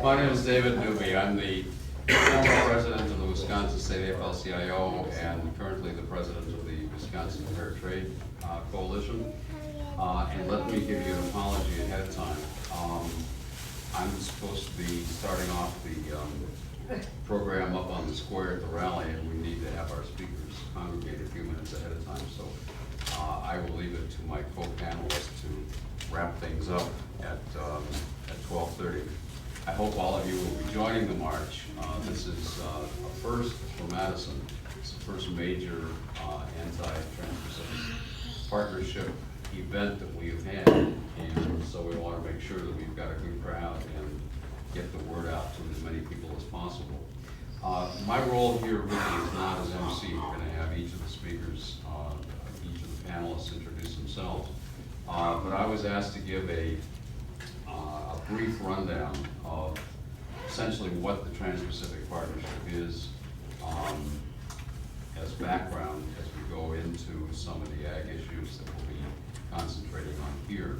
My name is David Newby. I'm the former president of the Wisconsin State AFL-CIO and currently the president of the Wisconsin Fair Trade Coalition. And let me give you an apology ahead of time. I'm supposed to be starting off the program up on the square at the rally, and we need to have our speakers congregate a few minutes ahead of time. So I will leave it to my co-panelists to wrap things up at 12:30. I hope all of you will be joining the march. This is a first for Madison. It's the first major anti-Trans-Pacific partnership event that we've had, and so we want to make sure that we've got a good crowd and get the word out to as many people as possible. My role here really is not as MC. We're going to have each of the speakers, each of the panelists introduce themselves. But I was asked to give a brief rundown of essentially what the Trans-Pacific Partnership is as background as we go into some of the ag issues that we'll be concentrating on here.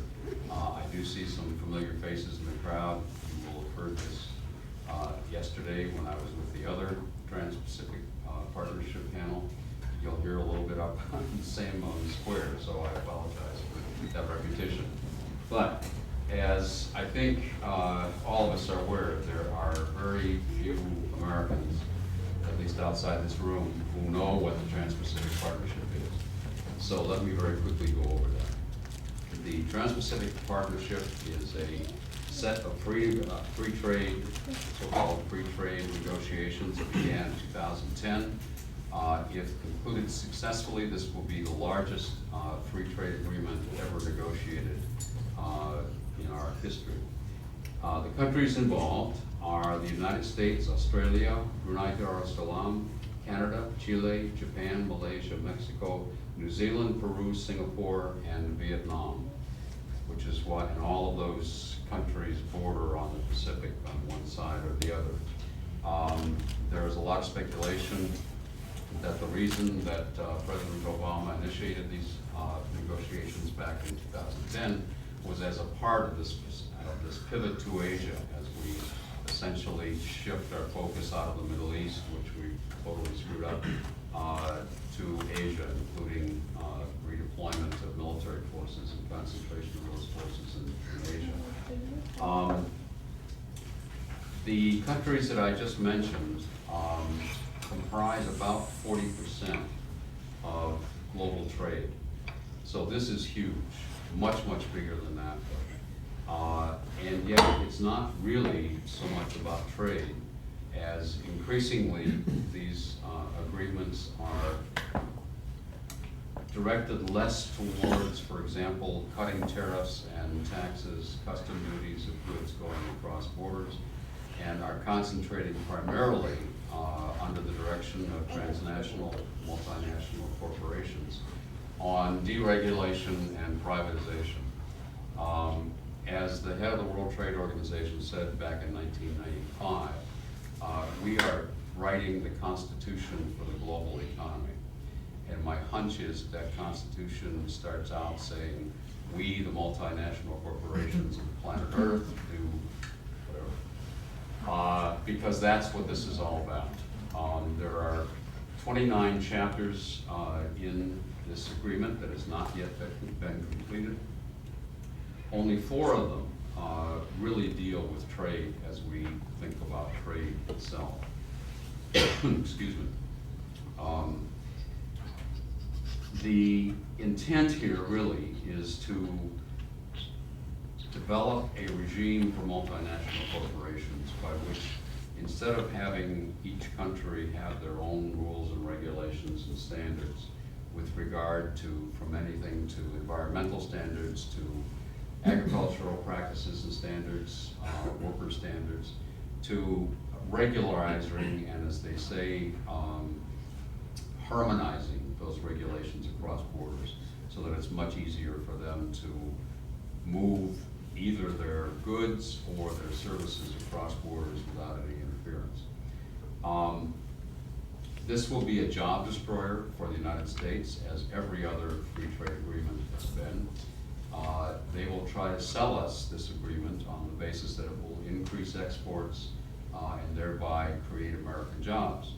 I do see some familiar faces in the crowd. You will have heard this yesterday when I was with the other Trans-Pacific Partnership panel. You'll hear a little bit up on the same on the square, so I apologize for that repetition. But as I think all of us are aware, there are very few Americans, at least outside this room, who know what the Trans-Pacific Partnership is. So let me very quickly go over that. The Trans-Pacific Partnership is a set of free trade, so-called free trade negotiations that began in 2010. If concluded successfully, this will be the largest free trade agreement ever negotiated in our history. The countries involved are the United States, Australia, Brunei Darussalam, Canada, Chile, Japan, Malaysia, Mexico, New Zealand, Peru, Singapore, and Vietnam, which is what, and all of those countries border on the Pacific on one side or the other. There is a lot of speculation that the reason that President Obama initiated these negotiations back in 2010 was as a part of this pivot to Asia, as we essentially shift our focus out of the Middle East, which we totally screwed up, to Asia, including redeployment of military forces and concentration of those forces in Asia. The countries that I just mentioned comprise about 40% of global trade. So this is huge, much bigger than that. And yet it's not really so much about trade, as increasingly these agreements are directed less towards, for example, cutting tariffs and taxes, custom duties of goods going across borders, and are concentrating primarily under the direction of transnational, multinational corporations on deregulation and privatization. As the head of the World Trade Organization said back in 1995, we are writing the constitution for the global economy. And my hunch is that constitution starts out saying, we, the multinational corporations of planet Earth, do whatever. Because that's what this is all about. There are 29 chapters in this agreement that has not yet been completed. Only 4 of them really deal with trade as we think about trade itself. Excuse me. The intent here really is to develop a regime for multinational corporations by which, instead of having each country have their own rules and regulations and standards with regard to, from anything to environmental standards to agricultural practices and standards, worker standards, to regularizing and, as they say, harmonizing those regulations across borders so that it's much easier for them to move either their goods or their services across borders without any interference. This will be a job destroyer for the United States, as every other free trade agreement has been. They will try to sell us this agreement on the basis that it will increase exports and thereby create American jobs.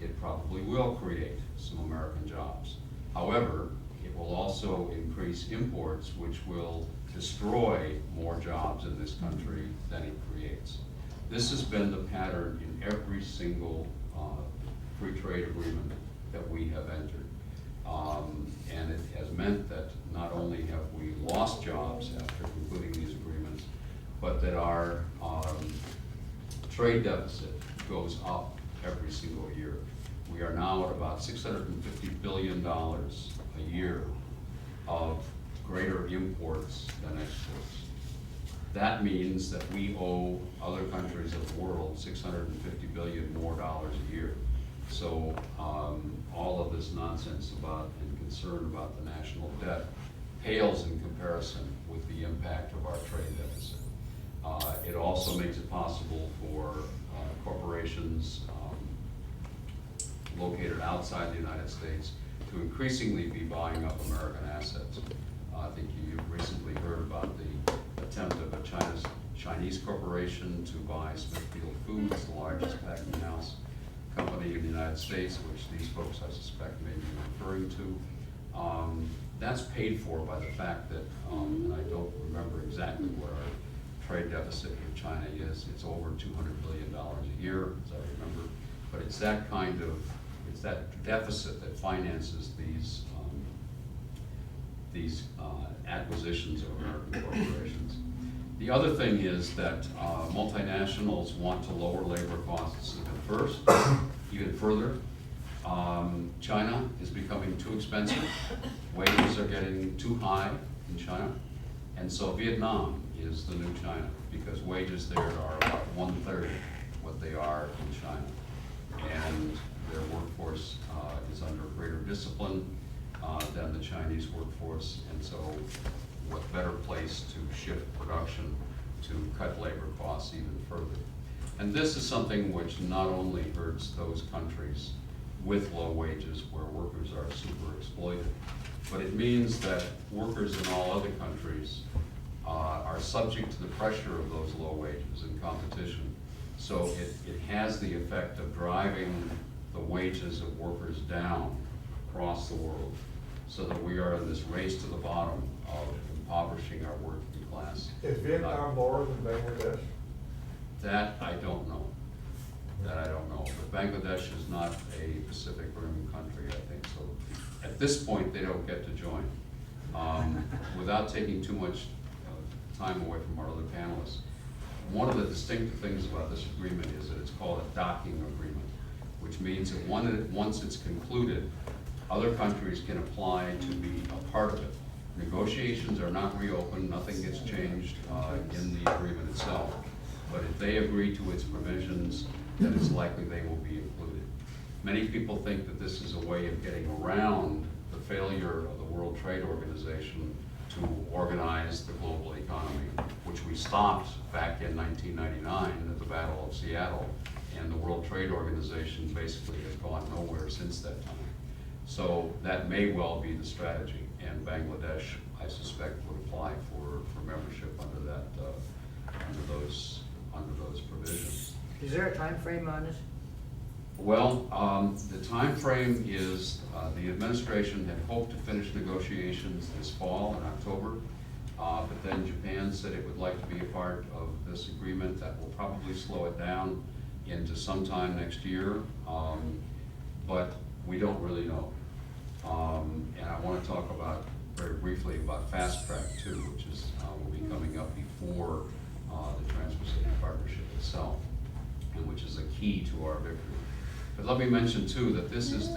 It probably will create some American jobs. However, it will also increase imports, which will destroy more jobs in this country than it creates. This has been the pattern in every single free trade agreement that we have entered. And it has meant that not only have we lost jobs after concluding these agreements, but that our trade deficit goes up every single year. We are now at about $650 billion a year of greater imports than exports. That means that we owe other countries of the world $650 billion more dollars a year. So all of this nonsense about and concern about the national debt pales in comparison with the impact of our trade deficit. It also makes it possible for corporations located outside the United States to increasingly be buying up American assets. I think you've recently heard about the attempt of a Chinese corporation to buy Smithfield Foods, the largest packing house company in the United States, which these folks I suspect may be referring to. That's paid for by the fact that, and I don't remember exactly what our trade deficit with China is, it's over $200 billion a year, as I remember, but it's that kind of, it's that deficit that finances these acquisitions of American corporations. The other thing is that multinationals want to lower labor costs even further. China is becoming too expensive. Wages are getting too high in China. And so Vietnam is the new China because wages there are about 1/3 what they are in China. And their workforce is under greater discipline than the Chinese workforce. And so what better place to shift production to cut labor costs even further. And this is something which not only hurts those countries with low wages where workers are super exploited, but it means that workers in all other countries are subject to the pressure of those low wages and competition. So it has the effect of driving the wages of workers down across the world so that we are in this race to the bottom of impoverishing our working class. Is Vietnam lower than Bangladesh? That I don't know. That I don't know. But Bangladesh is not a Pacific Rim country, I think. So at this point, they don't get to join. Without taking too much time away from our other panelists, one of the distinctive things about this agreement is that it's called a docking agreement, which means that once it's concluded, other countries can apply to be a part of it. Negotiations are not reopened, nothing gets changed in the agreement itself. But if they agree to its provisions, then it's likely they will be included. Many people think that this is a way of getting around the failure of the World Trade Organization to organize the global economy, which we stopped back in 1999 at the Battle of Seattle, and the World Trade Organization basically has gone nowhere since that time. So that may well be the strategy, and Bangladesh, I suspect, would apply for membership under that, under those provisions. Is there a time frame on this? Well, the time frame is the administration had hoped to finish negotiations this fall in October, but then Japan said it would like to be a part of this agreement. That will probably slow it down into sometime next year, but we don't really know. And I want to talk about very briefly about Fast Track too, which is will be coming up before the Trans-Pacific Partnership itself, and which is a key to our victory. But let me mention too that this is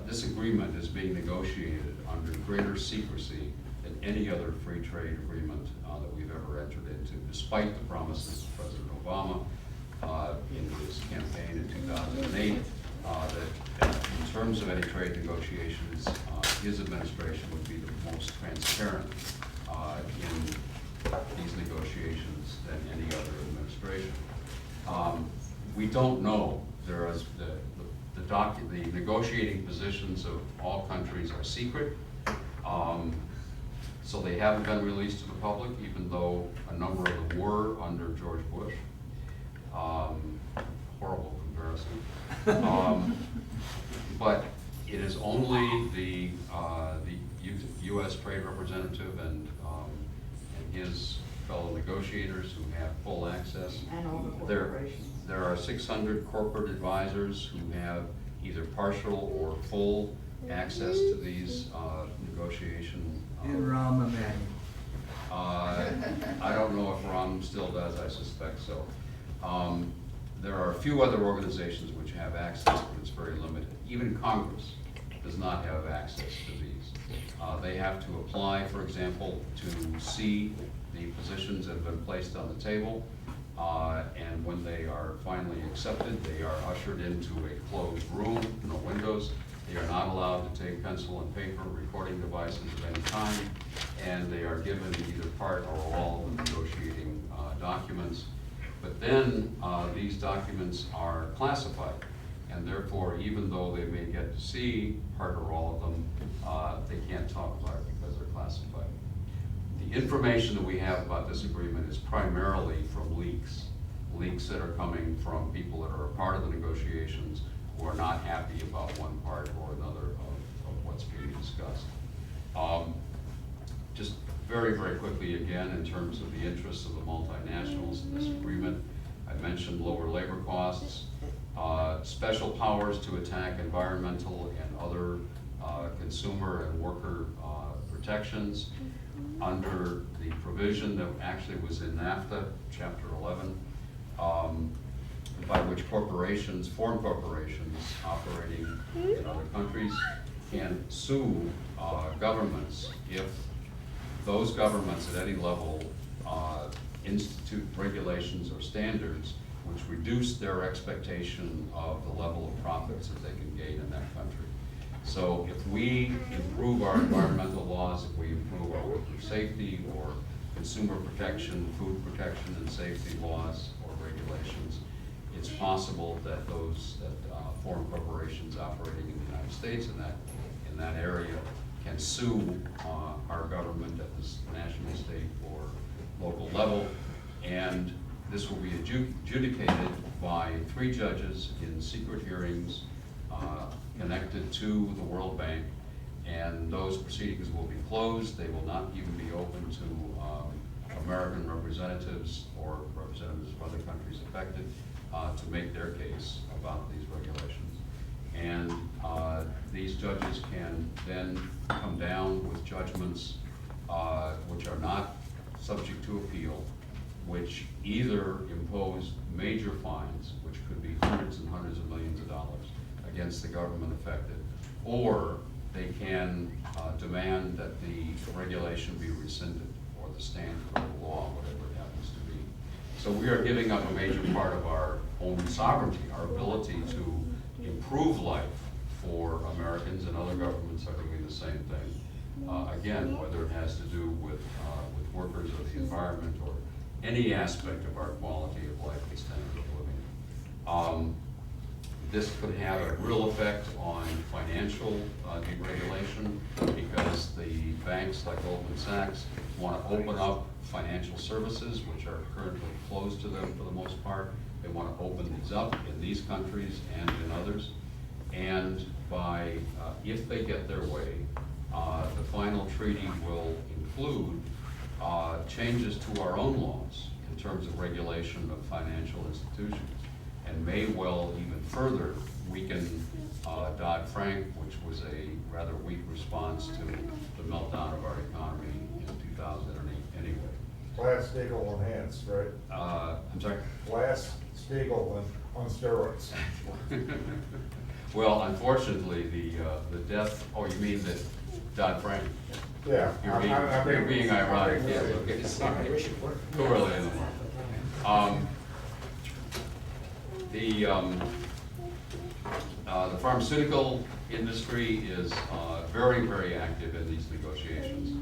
this agreement is being negotiated under greater secrecy than any other free trade agreement that we've ever entered into, despite the promises of President Obama in his campaign in 2008 that in terms of any trade negotiations, his administration would be the most transparent in these negotiations than any other administration. We don't know. There is the negotiating positions of all countries are secret. So they haven't been released to the public, even though a number of them were under George Bush. Horrible comparison. But it is only the U.S. Trade Representative and his fellow negotiators who have full access. And all the corporations. There are 600 corporate advisors who have either partial or full access to these negotiation. And Rahm Emanuel. I don't know if Rom still does, I suspect so. There are a few other organizations which have access, but it's very limited. Even Congress does not have access to these. They have to apply, for example, to see the positions that have been placed on the table. And when they are finally accepted, they are ushered into a closed room, no windows. They are not allowed to take pencil and paper, recording devices of any kind, and they are given either part or all of the negotiating documents. But then these documents are classified, and therefore, even though they may get to see part or all of them, they can't talk about it because they're classified. The information that we have about this agreement is primarily from leaks that are coming from people that are a part of the negotiations who are not happy about one part or another of what's being discussed. Just very, very quickly again, in terms of the interests of the multinationals in this agreement, I mentioned lower labor costs, special powers to attack environmental and other consumer and worker protections under the provision that actually was in NAFTA, Chapter 11, by which corporations, foreign corporations operating in other countries can sue governments if those governments at any level institute regulations or standards which reduce their expectation of the level of profits that they can gain in that country. So if we improve our environmental laws, if we improve our worker safety or consumer protection, food protection and safety laws or regulations, it's possible that foreign corporations operating in the United States in that area can sue our government at this national, state, or local level, and this will be adjudicated by 3 judges in secret hearings connected to the World Bank, and those proceedings will be closed. They will not even be open to American representatives or representatives of other countries affected to make their case about these regulations. And these judges can then come down with judgments which are not subject to appeal, which either impose major fines, which could be hundreds and hundreds of millions of dollars against the government affected, or they can demand that the regulation be rescinded or the standard or the law, whatever it happens to be. So we are giving up a major part of our own sovereignty, our ability to improve life for Americans, and other governments are doing the same thing. Again, whether it has to do with workers or the environment or any aspect of our quality of life and standard of living. This could have a real effect on financial deregulation, because the banks like Goldman Sachs want to open up financial services which are currently closed to them for the most part. They want to open these up in these countries and in others. And by, if they get their way, the final treaty will include changes to our own laws in terms of regulation of financial institutions, and may well even further weaken Dodd-Frank, which was a rather weak response to the meltdown of our economy in 2008 anyway. Glass-Steagall enhanced, right? I'm sorry? Glass-Steagall on steroids. Well, unfortunately, the death, oh, you mean that Dodd-Frank? Yeah. You're being ironic, yes, okay, sorry. Too early in the morning. The pharmaceutical industry is very, very active in these negotiations,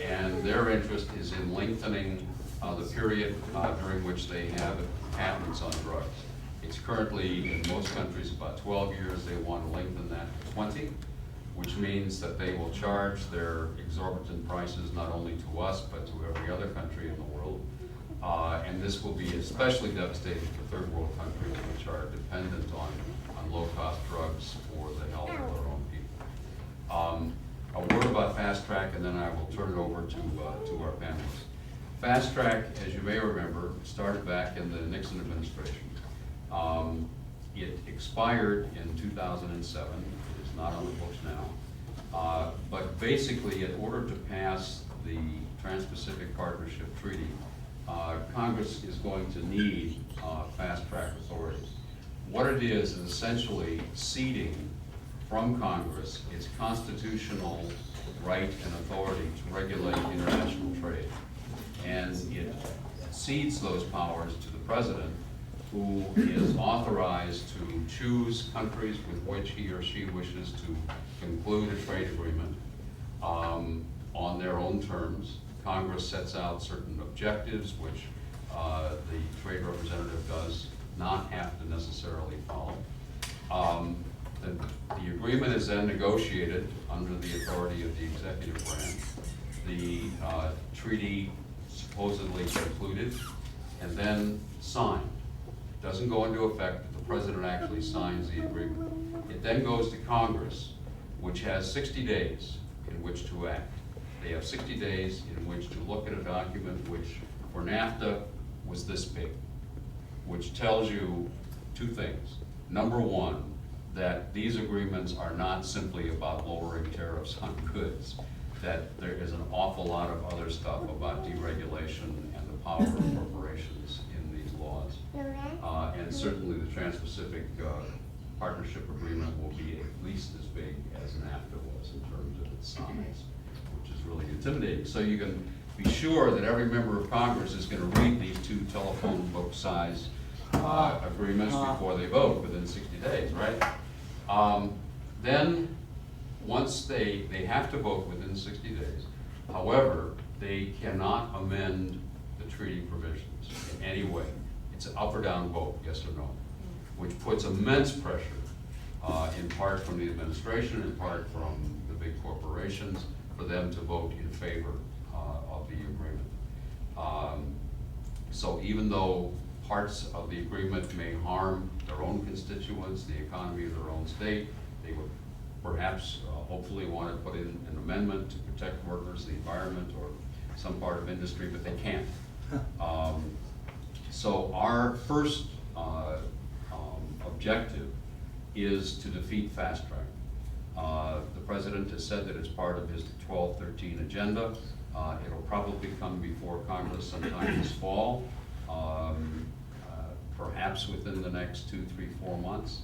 and their interest is in lengthening the period during which they have patents on drugs. It's currently, in most countries, about 12 years. They want to lengthen that to 20. which means that they will charge their exorbitant prices not only to us, but to every other country in the world. And this will be especially devastating for third world countries, which are dependent on low-cost drugs for the health of their own people. A word about fast track, and then I will turn it over to our panelists. Fast track, as you may remember, started back in the Nixon administration. It expired in 2007. It is not on the books now. But basically, in order to pass the Trans-Pacific Partnership Treaty, Congress is going to need fast track authorities. What it is essentially ceding from Congress its constitutional right and authority to regulate international trade. And it cedes those powers to the president, who is authorized to choose countries with which he or she wishes to conclude a trade agreement on their own terms. Congress sets out certain objectives, which the trade representative does not have to necessarily follow. The agreement is then negotiated under the authority of the executive branch. The treaty supposedly concluded and then signed. Doesn't go into effect, but the president actually signs the agreement. It then goes to Congress, which has 60 days in which to act. They have 60 days in which to look at a document which, for NAFTA, was this big, which tells you two things. Number one, that these agreements are not simply about lowering tariffs on goods, that there is an awful lot of other stuff about deregulation and the power of corporations in these laws. And certainly the Trans-Pacific Partnership Agreement will be at least as big as NAFTA was in terms of its size, which is really intimidating. So you can be sure that every member of Congress is going to read these two telephone book size agreements before they vote within 60 days, right? Then, once they have to vote within 60 days. However, they cannot amend the treaty provisions in any way. It's an up or down vote, yes or no, which puts immense pressure, in part from the administration, in part from the big corporations, for them to vote in favor of the agreement. So even though parts of the agreement may harm their own constituents, the economy of their own state, they would perhaps, hopefully, want to put in an amendment to protect workers, the environment, or some part of industry, but they can't. So our first objective is to defeat fast track. The president has said that it's part of his 12-13 agenda. It'll probably come before Congress sometime this fall, perhaps within the next 2, 3, 4 months.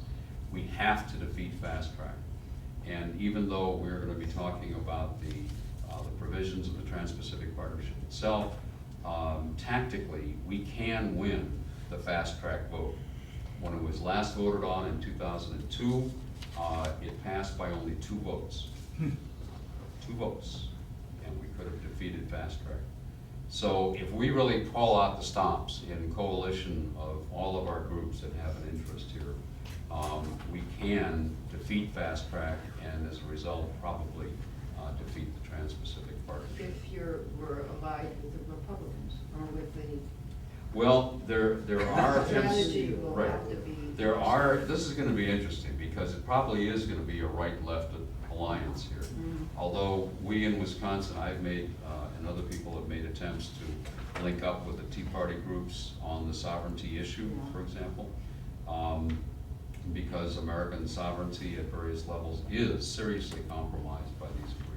We have to defeat fast track. And even though we're going to be talking about the provisions of the Trans-Pacific Partnership itself, tactically, we can win the fast track vote. When it was last voted on in 2002, it passed by only 2 votes. 2 votes, and we could have defeated fast track. So if we really pull out the stops in coalition of all of our groups that have an interest here, we can defeat fast track and as a result probably defeat the Trans-Pacific Partnership. If we're allied with the Republicans or with the. Well, there are strategy will right. have to be. This is going to be interesting because it probably is going to be a right-left alliance here. Although we in Wisconsin, I've made, and other people have made attempts to link up with the Tea Party groups on the sovereignty issue, for example, because American sovereignty at various levels is seriously compromised by these agreements.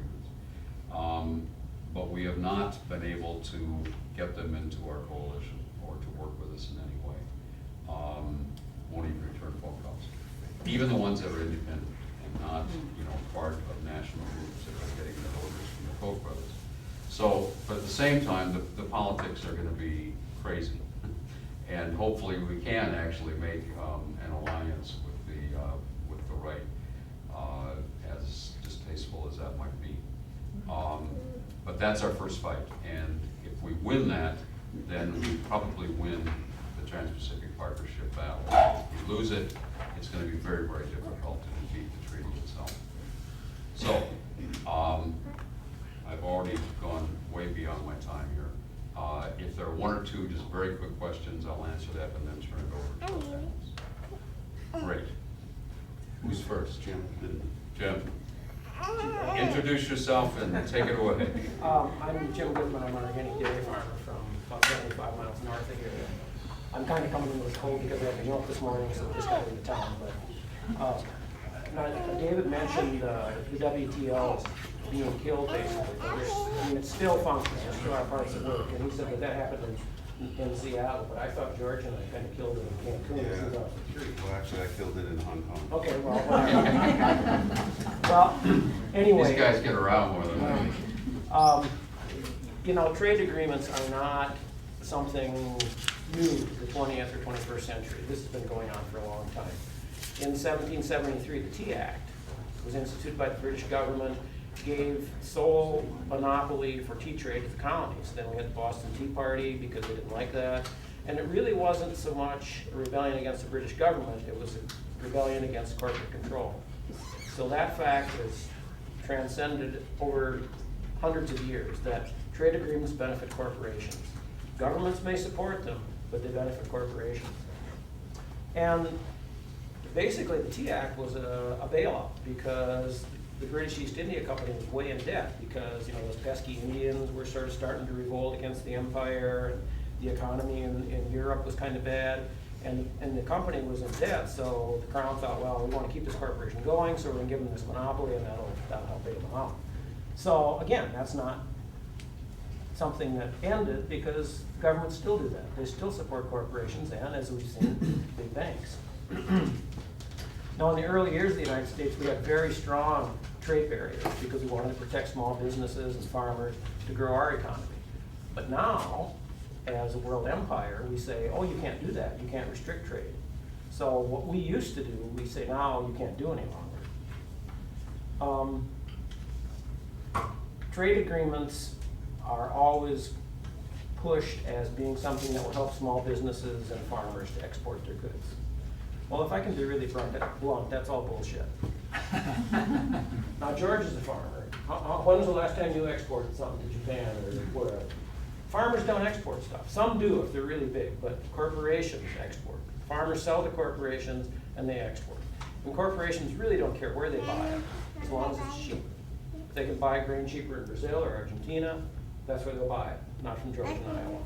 But we have not been able to get them into our coalition or to work with us in any way. Won't even return phone calls. Even the ones that are independent and not, part of national groups that are getting their orders from the Koch brothers. So, but at the same time, the politics are going to be crazy. And hopefully we can actually make an alliance with the right, as distasteful as that might be. But that's our first fight, and if we win that, then we probably win the Trans-Pacific Partnership battle. If we lose it, it's going to be very, very difficult to defeat the treaty itself. So, I've already gone way beyond my time here. If there are one or two just very quick questions, I'll answer that and then turn it over to the panelists. Great. Who's first? Jim? Jim? Introduce yourself and take it away. I'm Jim Goodman. I'm an organic dairy farmer from about 75 miles north of here. I'm kind of coming in with a cold because I had to milk this morning, so I just got into town. But now, David mentioned the WTO being killed, basically. But I mean, it still functions. There's still our parts that work. And he said that happened in Seattle, but I thought George and I kind of killed it in Cancun in 2003. Well, actually, I killed it in Hong Kong. Okay, well, whatever. Well, anyway. These guys get around more than me. You know, trade agreements are not something new to the 20th or 21st century. This has been going on for a long time. In 1773, the Tea Act was instituted by the British government, gave sole monopoly for tea trade to the colonies. Then we had the Boston Tea Party because they didn't like that. And it really wasn't so much a rebellion against the British government, it was a rebellion against corporate control. So that fact has transcended over hundreds of years, that trade agreements benefit corporations. Governments may support them, but they benefit corporations. And basically the Tea Act was a bailout because the British East India Company was way in debt because, you know, those pesky Indians were sort of starting to revolt against the empire. The economy in Europe was kind of bad, and the company was in debt, so the Crown thought, well, we want to keep this corporation going, so we're going to give them this monopoly, and that'll help bail them out. So again, that's not something that ended because governments still do that. They still support corporations and, as we've seen, big banks. Now, in the early years of the United States, we had very strong trade barriers because we wanted to protect small businesses and farmers to grow our economy. But now, as a world empire, we say, oh, you can't do that. You can't restrict trade. So what we used to do, we say now you can't do any longer. Trade agreements are always pushed as being something that will help small businesses and farmers to export their goods. Well, if I can be really blunt, that's all bullshit. Now, George is a farmer. When was the last time you exported something to Japan or wherever? Farmers don't export stuff. Some do if they're really big, but corporations export. Farmers sell to corporations and they export. And corporations really don't care where they buy it, as long as it's cheap. If they can buy grain cheaper in Brazil or Argentina, that's where they'll buy it, not from Georgia and Iowa.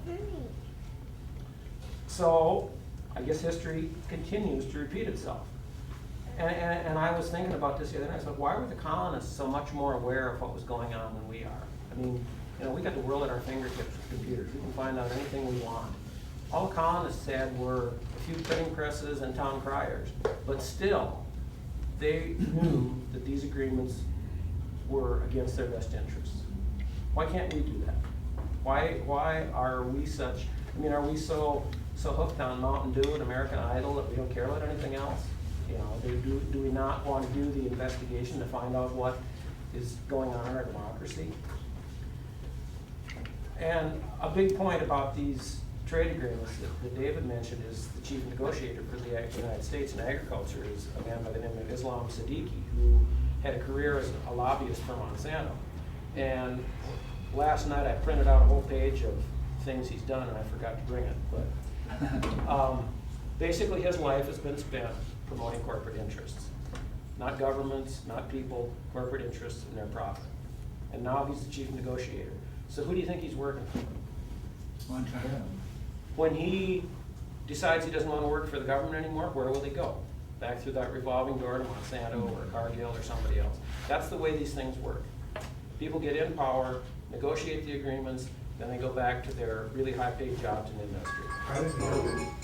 So, I guess history continues to repeat itself. And I was thinking about this the other night. I said, why were the colonists so much more aware of what was going on than we are? I mean, you know, we got the world at our fingertips with computers. We can find out anything we want. All the colonists had were a few printing presses and town criers. But still, they knew that these agreements were against their best interests. Why can't we do that? Why are we such, I mean, are we so hooked on Mountain Dew and American Idol that we don't care about anything else? You know, do we not want to do the investigation to find out what is going on in our democracy? And a big point about these trade agreements that David mentioned is the chief negotiator for the United States in agriculture is a man by the name of Islam Siddiqui, who had a career as a lobbyist for Monsanto. And last night I printed out a whole page of things he's done, and I forgot to bring it. But basically his life has been spent promoting corporate interests. Not governments, not people, corporate interests and their profit. And now he's the chief negotiator. So who do you think he's working for? Monsanto. When he decides he doesn't want to work for the government anymore, where will he go? Back through that revolving door to Monsanto or Cargill or somebody else. That's the way these things work. People get in power, negotiate the agreements, then they go back to their really high-paid jobs in industry. I didn't know.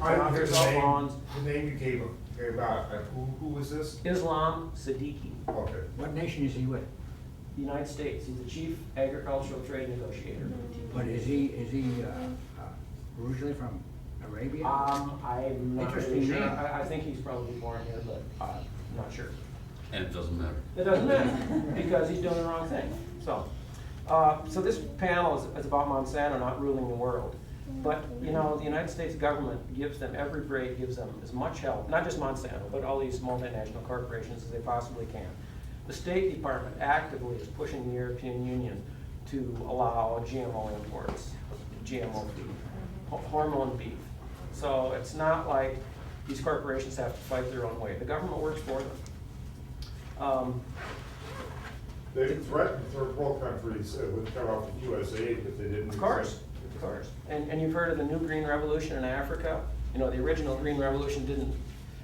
I don't hear cell phones. The name you gave out, who was this? Islam Siddiqui, Okay. What nation is he with? the United States. He's the chief agricultural trade negotiator. But is he originally from Arabia? I'm not really Interesting sure. name. I think he's probably born here, but I'm not sure. And it doesn't matter. It doesn't matter, because he's doing the wrong thing. So this panel is about Monsanto not ruling the world. But, you know, the United States government gives them every break, gives them as much help, not just Monsanto, but all these multinational corporations as they possibly can. The State Department actively is pushing the European Union to allow GMO imports, GMO beef, hormone beef. So it's not like these corporations have to fight their own way. The government works for them. They threatened third world countries would cut off the US aid if they didn't. Of course. And you've heard of the new green revolution in Africa? You know, the original green revolution didn't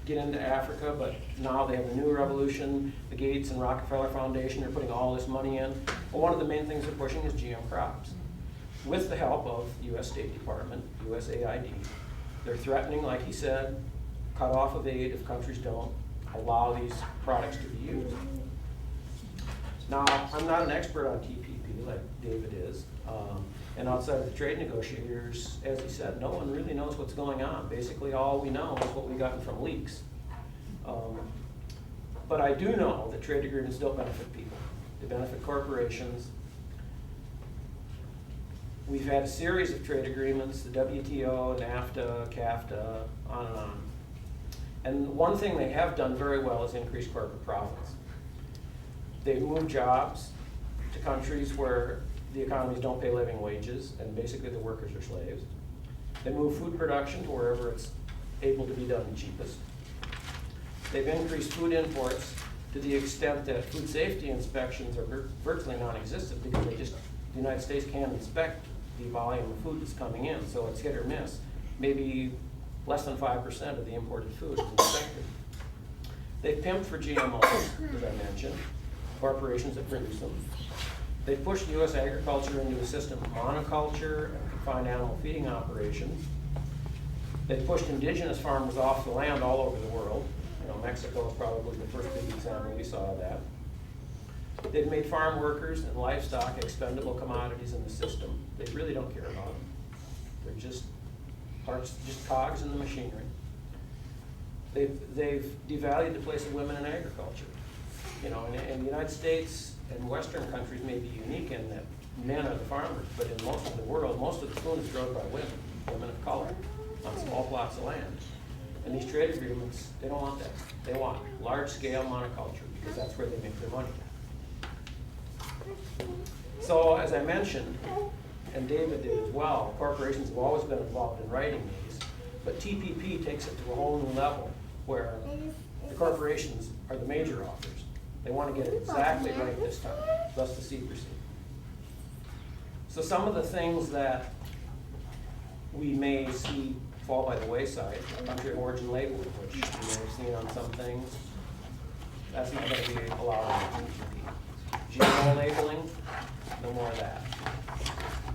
get into Africa, but now they have a new revolution. The Gates and Rockefeller Foundation are putting all this money in. Well, one of the main things they're pushing is GM crops. With the help of US State Department, USAID, they're threatening, like he said, cut off of aid if countries don't allow these products to be used. Now, I'm not an expert on TPP like David is. And outside of the trade negotiators, as he said, no one really knows what's going on. Basically, all we know is what we've gotten from leaks. But I do know that trade agreements don't benefit people. They benefit corporations. We've had a series of trade agreements, the WTO, NAFTA, CAFTA, on and on. And one thing they have done very well is increase corporate profits. They've moved jobs to countries where the economies don't pay living wages, and basically the workers are slaves. They move food production to wherever it's able to be done the cheapest. They've increased food imports to the extent that food safety inspections are virtually non-existent because the United States can't inspect the volume of food that's coming in, so it's hit or miss. Maybe less than 5% of the imported food is inspected. They've pimped for GMOs, as I mentioned, corporations that produce them. They pushed U.S. agriculture into a system of monoculture and confined animal feeding operations. They pushed indigenous farmers off the land all over the world. You know, Mexico is probably the first big example we saw of that. They've made farm workers and livestock expendable commodities in the system. They really don't care about them. They're just parts, just cogs in the machinery. They've devalued the place of women in agriculture. You know, in the United States and Western countries may be unique in that men are the farmers, but in most of the world, most of the food is grown by women of color, on small plots of land. And these trade agreements, they don't want that. They want large-scale monoculture because that's where they make their money. So, as I mentioned, and David did as well, corporations have always been involved in writing these, but TPP takes it to a whole new level where the corporations are the major authors. They want to get it exactly right this time, thus the secrecy. So some of the things that we may see fall by the wayside, country of origin labeling, which you may have seen on some things, that's not going to be allowed in TPP. GMO labeling, no more of that.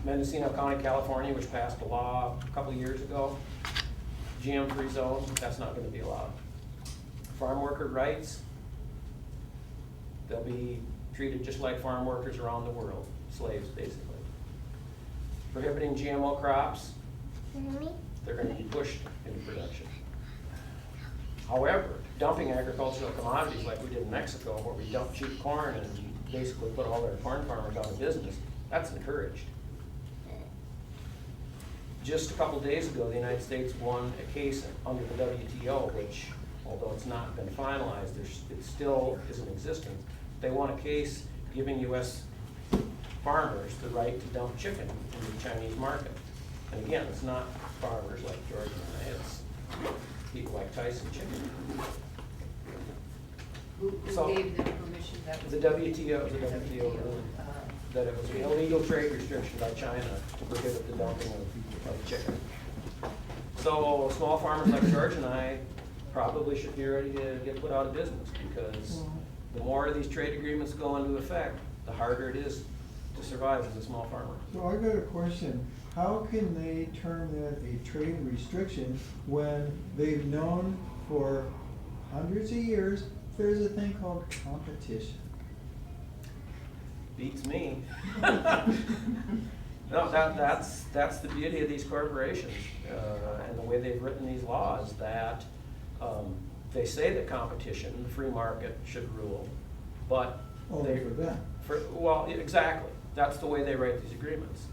Mendocino County, California, which passed a law a couple of years ago, GM Free Zone, that's not going to be allowed. Farm worker rights, they'll be treated just like farm workers around the world, slaves basically. Prohibiting GMO crops, they're going to be pushed into production. However, dumping agricultural commodities like we did in Mexico, where we dump cheap corn and basically put all their corn farmers out of business, that's encouraged. Just a couple days ago, the United States won a case under the WTO, which, although it's not been finalized, it still is in existence. They won a case giving U.S. farmers the right to dump chicken in the Chinese market. And again, it's not farmers like George and I, it's people like Tyson Chicken. Who So- gave them permission? That was The WTO ruled that it was an illegal trade restriction by China to prohibit the dumping of chicken. So small farmers like George and I probably should be ready to get put out of business because the more of these trade agreements go into effect, the harder it is to survive as a small farmer. So I got a question. How can they term that a trade restriction when they've known for hundreds of years there's a thing called competition? Beats me. No, that's the beauty of these corporations and the way they've written these laws, that they say that competition, the free market should rule, but Only for them. Well, exactly. That's the way they write these agreements,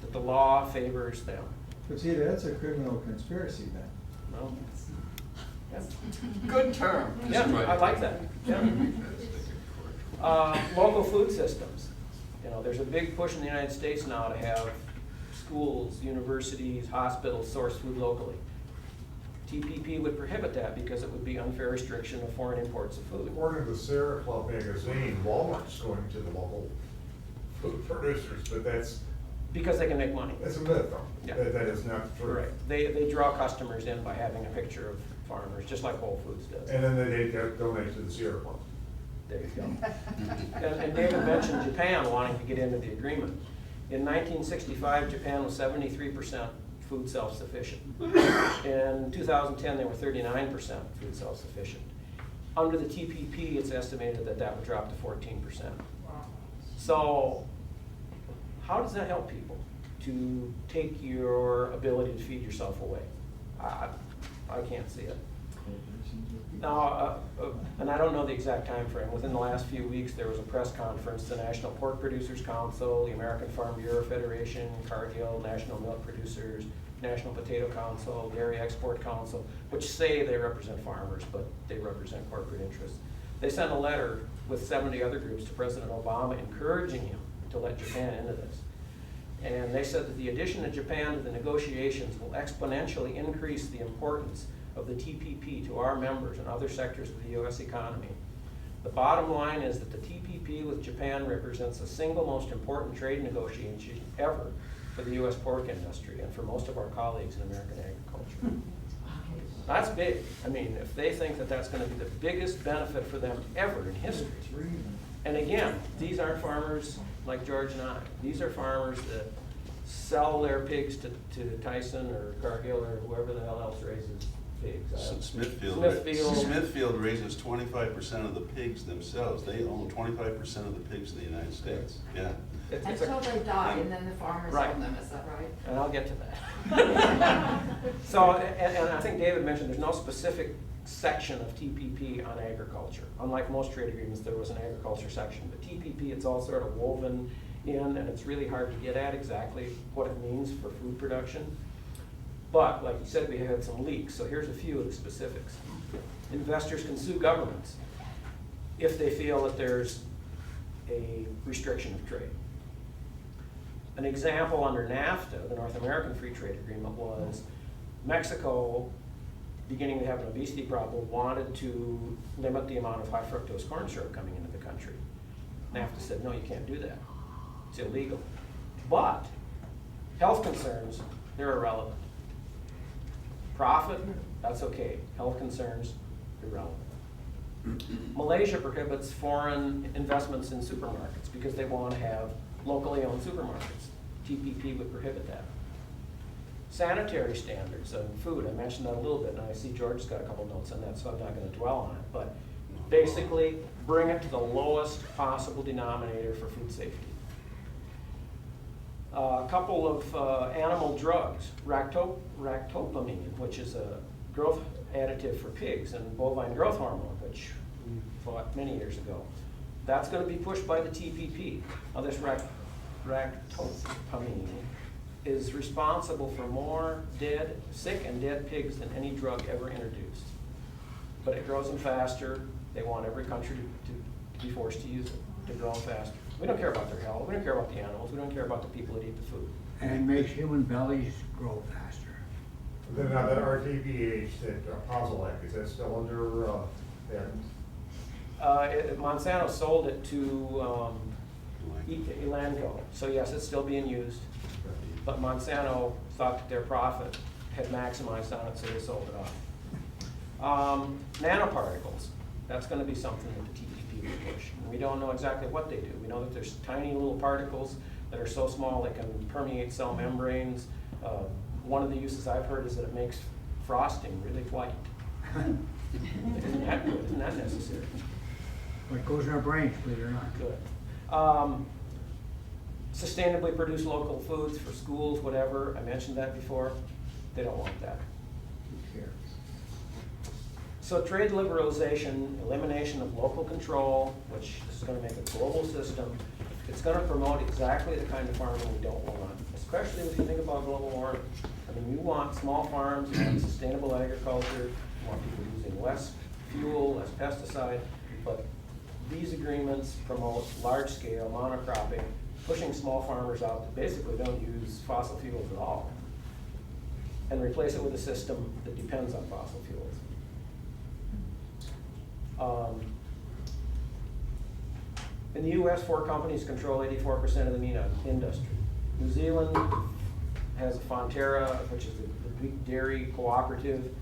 that the law favors them. But see, that's a criminal conspiracy then. No? Yeah. Good term. Yeah, I like that. Yeah. Local food systems. You know, there's a big push in the United States now to have schools, universities, hospitals source food locally. TPP would prohibit that because it would be unfair restriction of foreign imports of food. According to the Sierra Club magazine, Walmart's going to the local food producers, but that's Because they can make money. a myth, though. Yeah. That is not true. Right. They draw customers in by having a picture of farmers, just like Whole Foods does. And then they donate to the Sierra Club. There you go. And David mentioned Japan wanting to get into the agreement. In 1965, Japan was 73% food self-sufficient. In 2010, they were 39% food self-sufficient. Under the TPP, it's estimated that that would drop to 14%. So how does that help people to take your ability to feed yourself away? I can't see it. Now, and I don't know the exact time frame. Within the last few weeks, there was a press conference, the National Pork Producers Council, the American Farm Bureau Federation, Cargill, National Milk Producers, National Potato Council, Dairy Export Council, which say they represent farmers, but they represent corporate interests. They sent a letter with 70 other groups to President Obama encouraging him to let Japan into this. And they said that the addition of Japan to the negotiations will exponentially increase the importance of the TPP to our members and other sectors of the U.S. economy. The bottom line is that the TPP with Japan represents the single most important trade negotiation ever for the U.S. pork industry and for most of our colleagues in American agriculture. That's big. I mean, if they think that that's going to be the biggest benefit for them ever in history. And again, these aren't farmers like George and I. These are farmers that sell their pigs to Tyson or Cargill or whoever the hell else raises pigs. Smithfield raises 25% of the pigs themselves. They own 25% of the pigs in the United States. Yeah. It's Until they die, and then the farmers Right. own them, is that right? And I'll get to that. So, and I think David mentioned there's no specific section of TPP on agriculture. Unlike most trade agreements, there was an agriculture section. But TPP, it's all sort of woven in, and it's really hard to get at exactly what it means for food production. But, like you said, we had some leaks, so here's a few of the specifics. Investors can sue governments if they feel that there's a restriction of trade. An example under NAFTA, the North American Free Trade Agreement, was Mexico, beginning to have an obesity problem, wanted to limit the amount of high fructose corn syrup coming into the country. NAFTA said, no, you can't do that. It's illegal. But health concerns, they're irrelevant. Profit, that's okay. Health concerns, irrelevant. Malaysia prohibits foreign investments in supermarkets because they want to have locally owned supermarkets. TPP would prohibit that. Sanitary standards of food, I mentioned that a little bit, and I see George's got a couple notes on that, so I'm not going to dwell on it. But basically, bring it to the lowest possible denominator for food safety. A couple of animal drugs, ractopamine, which is a growth additive for pigs, and bovine growth hormone, which we fought many years ago. That's going to be pushed by the TPP. Now, this ractopamine is responsible for more sick and dead pigs than any drug ever introduced. But it grows them faster. They want every country to be forced to use it, to grow them faster. We don't care about their health. We don't care about the animals. We don't care about the people that eat the food. And makes human bellies grow faster. Then now that RTPH, that Posilac, is that still under patent? Monsanto sold it to Elanco. So yes, it's still being used. But Monsanto thought that their profit had maximized on it, so they sold it off. Nanoparticles, that's going to be something that the TPP will push. And we don't know exactly what they do. We know that there's tiny little particles that are so small they can permeate cell membranes. One of the uses I've heard is that it makes frosting really white. Isn't that good? Isn't that necessary? What goes in our brains, believe it or not. Good. Sustainably produced local foods for schools, whatever. I mentioned that before. They don't want that. Who cares? So trade liberalization, elimination of local control, which is going to make a global system. It's going to promote exactly the kind of farming we don't want, especially if you think about global warming. I mean, you want small farms, you want sustainable agriculture, you want people using less fuel, less pesticide, but these agreements promote large-scale monocropping, pushing small farmers out that basically don't use fossil fuels at all, and replace it with a system that depends on fossil fuels. In the US, 4 companies control 84% of the meat industry. New Zealand has Fonterra, which is the big dairy cooperative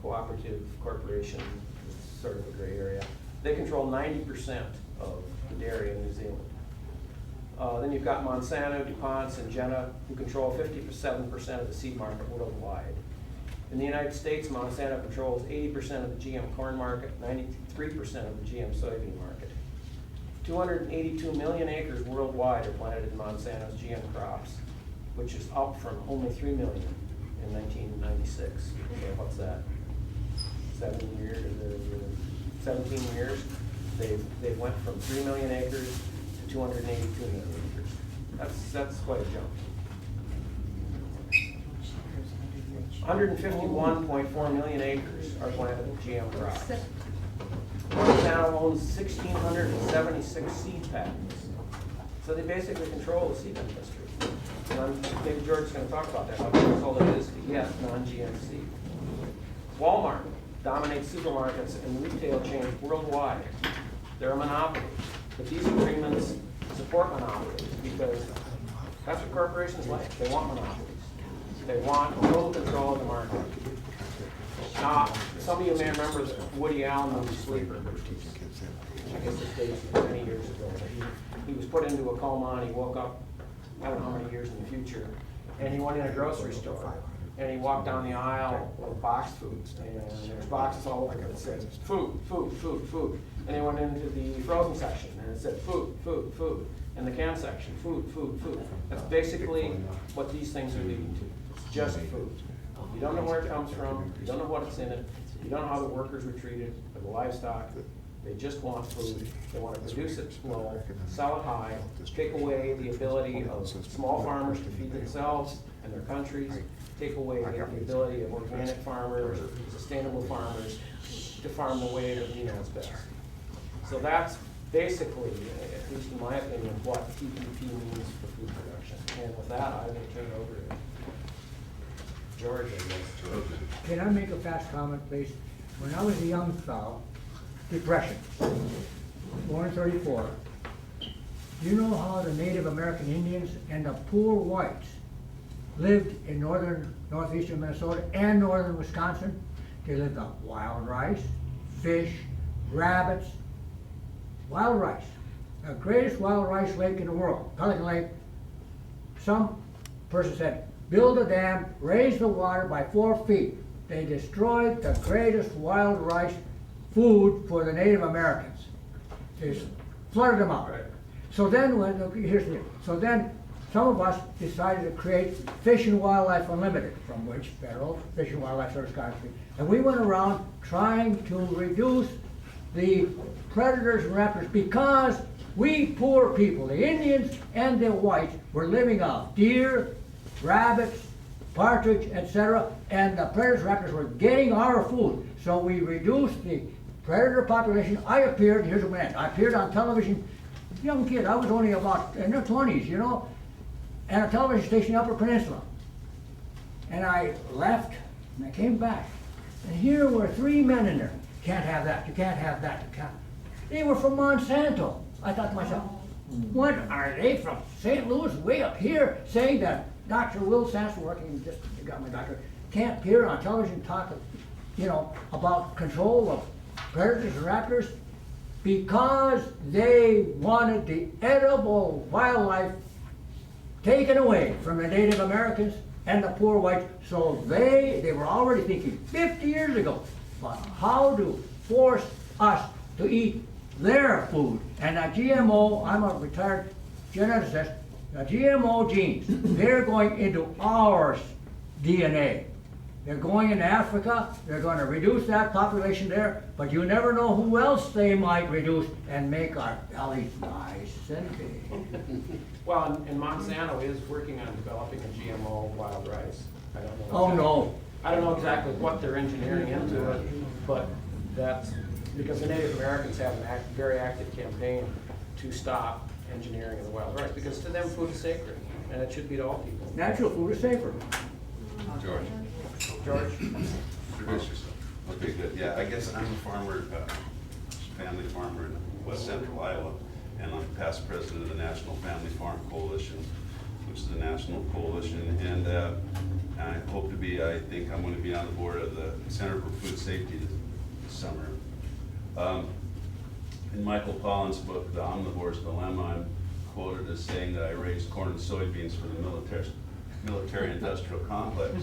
corporation, it's sort of a gray area. They control 90% of the dairy in New Zealand. Then you've got Monsanto, DuPont, Syngenta, who control 57% of the seed market worldwide. In the United States, Monsanto controls 80% of the GM corn market, 93% of the GM soybean market. 282 million acres worldwide are planted in Monsanto's GM crops, which is up from only 3 million in 1996. So what's that? 17 years. They went from 3 million acres to 282 million acres. That's quite a jump. 151.4 million acres are planted with GM crops. Monsanto owns 1,676 seed patents. So they basically control the seed industry. And maybe George's going to talk about that, how difficult it is to get non-GM seed. Walmart dominates supermarkets and retail chains worldwide. They're a monopoly. But these agreements support monopolies because that's what corporations like. They want monopolies. They want total control of the market. Now, some of you may remember the Woody Allen movie Sleeper. I guess it's dated many years ago. He was put into a coma and he woke up, I don't know how many years in the future, and he went in a grocery store and he walked down the aisle of boxed foods, and there's boxes all over that said food, food, food, food. And he went into the frozen section and it said food, food, food. And the can section, food, food, food. That's basically what these things are leading to. It's just food. You don't know where it comes from, you don't know what it's in it, you don't know how the workers were treated, or the livestock. They just want food. They want to produce it low, sell it high, take away the ability of small farmers to feed themselves and their countries, take away the ability of organic farmers, sustainable farmers, to farm the way that we know is best. So that's basically, at least in my opinion, what TPP means for food production. And with that, I will turn it over to George, I guess. Can I make a fast comment, please? When I was a young fellow, Depression, born in 34, you know how the Native American Indians and the poor whites lived in northeastern Minnesota and northern Wisconsin? They lived on wild rice, fish, rabbits, wild rice. The greatest wild rice lake in the world, Pelican Lake. Some person said, build a dam, raise the water by 4 feet. They destroyed the greatest wild rice food for the Native Americans. They flooded them out. Right. So then, so then some of us decided to create Fish and Wildlife Unlimited, from which Federal Fish and Wildlife Service Country. And we went around trying to reduce the predators and raptors because we poor people, the Indians and the whites, were living off deer, rabbits, partridge, etc., and the predators and raptors were getting our food. So we reduced the predator population. I appeared, here's what I appeared on television, young kid, I was only about in the 20s, you know, at a television station in the Upper Peninsula. And I left, and I came back, and here were 3 men in there. Can't have that, you can't have that, you can't. They were from Monsanto. I thought to myself, what are they from St. Louis way up here saying that Dr. Will Sampson, working, just got my doctorate, can't appear on television and talk, you know, about control of predators and raptors? Because they wanted the edible wildlife taken away from the Native Americans and the poor whites. So they were already thinking 50 years ago about how to force us to eat their food. And a GMO, I'm a retired geneticist, the GMO genes, they're going into our DNA. They're going into Africa, they're going to reduce that population there, but you never know who else they might reduce and make our bellies nice and big. Well, and Monsanto is working on developing a GMO wild rice. I don't know. Oh, no. I don't know exactly what they're engineering into it, but that's Because the Native Americans have a very active campaign to stop engineering in the wild rice, because to them food is sacred, and it should be to all people. Natural food is safer. George, George? introduce yourself. Okay, good. Yeah, I guess I'm a farmer, family farmer in west central Iowa, and I'm past president of the National Family Farm Coalition, which is a national coalition, and I hope to be, I think I'm going to be on the board of the Center for Food Safety this summer. In Michael Pollan's book, The Omnivore's Dilemma, I'm quoted as saying that I raised corn and soybeans for the military-industrial complex.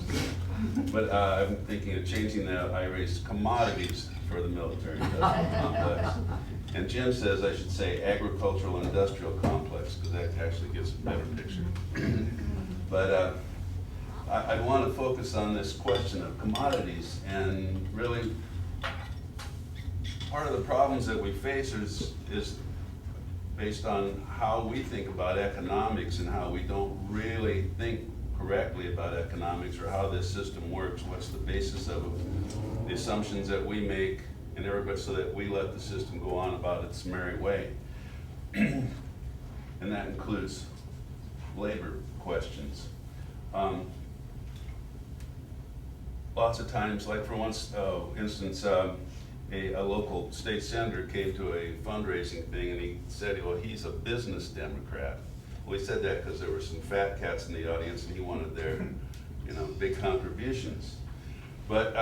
But I'm thinking of changing that. I raised commodities for the military-industrial complex. And Jim says I should say agricultural-industrial complex, because that actually gives a better picture. But I want to focus on this question of commodities, and really part of the problems that we face is based on how we think about economics and how we don't really think correctly about economics or how this system works, what's the basis of it, the assumptions that we make, and everybody, so that we let the system go on about its merry way. And that includes labor questions. Lots of times, like for instance, a local state senator came to a fundraising thing and he said, well, he's a business Democrat. Well, he said that because there were some fat cats in the audience and he wanted their, big contributions. But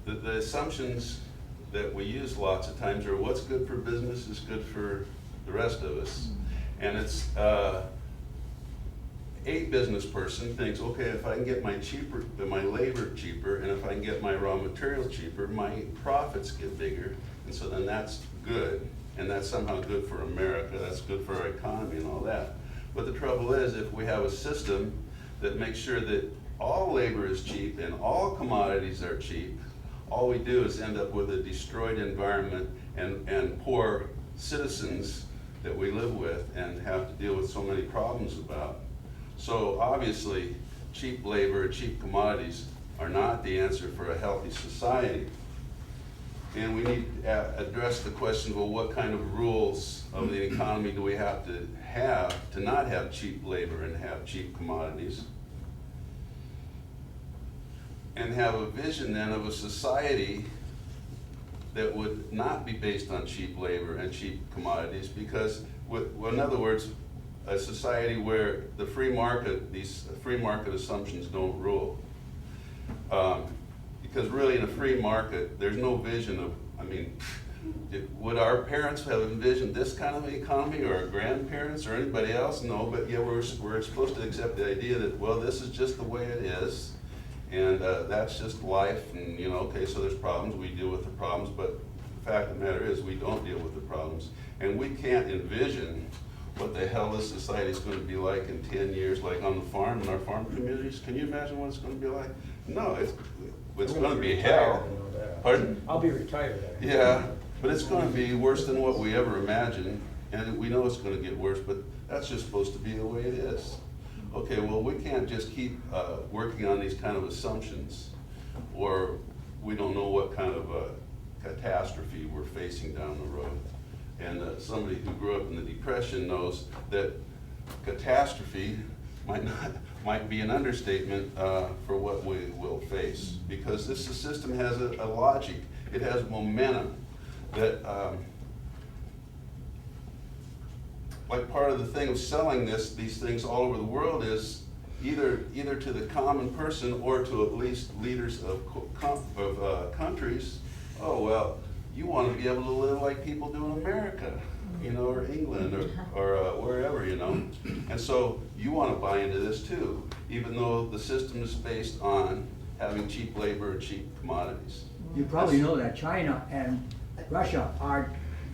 the assumptions that we use lots of times are what's good for business is good for the rest of us. And it's a business person thinks, okay, if I can get my labor cheaper, and if I can get my raw materials cheaper, my profits get bigger, and so then that's good, and that's somehow good for America, that's good for our economy and all that. But the trouble is, if we have a system that makes sure that all labor is cheap and all commodities are cheap, all we do is end up with a destroyed environment and poor citizens that we live with and have to deal with so many problems about. So obviously, cheap labor, cheap commodities are not the answer for a healthy society. And we need to address the question, well, what kind of rules of the economy do we have to not have cheap labor and have cheap commodities? And have a vision then of a society that would not be based on cheap labor and cheap commodities, because, in other words, a society where the free market, these free market assumptions don't rule. Because really in a free market, there's no vision of, would our parents have envisioned this kind of economy, or our grandparents, or anybody else? No, but yeah, we're supposed to accept the idea that, well, this is just the way it is, and that's just life, and okay, so there's problems, we deal with the problems, but the fact of the matter is we don't deal with the problems, and we can't envision what the hell this society is going to be like in 10 years, like on the farm, in our farm communities. Can you imagine what it's going to be like? No, it's going to be hell. Pardon? I'll be retired. Yeah, but it's going to be worse than what we ever imagined, and we know it's going to get worse, but that's just supposed to be the way it is. Okay, well, we can't just keep working on these kind of assumptions, or we don't know what kind of catastrophe we're facing down the road. And somebody who grew up in the Depression knows that catastrophe might be an understatement for what we will face, because this system has a logic. It has momentum that, like part of the thing of selling these things all over the world is either to the common person or to at least leaders of countries. Oh, well, you want to be able to live like people do in America, or England, or wherever, And so you want to buy into this too, even though the system is based on having cheap labor and cheap commodities. You probably know that China and Russia are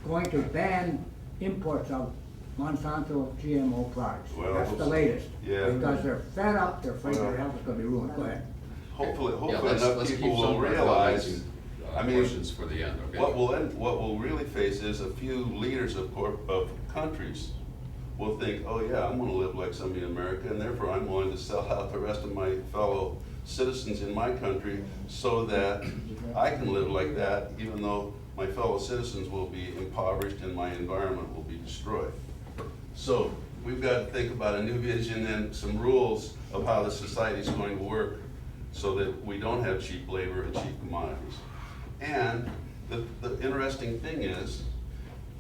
going to ban imports of Monsanto GMO products. Well, That's the latest. yeah. Because they're fed up, they're afraid Well, their health is going to be ruined. Go ahead. Hopefully Yeah, enough let's people keep will some realize. questions for the end, okay? What we'll really face is a few leaders of countries will think, oh yeah, I'm going to live like somebody in America, and therefore I'm willing to sell out the rest of my fellow citizens in my country so that I can live like that, even though my fellow citizens will be impoverished and my environment will be destroyed. So we've got to think about a new vision and some rules of how the society is going to work so that we don't have cheap labor and cheap commodities. And the interesting thing is,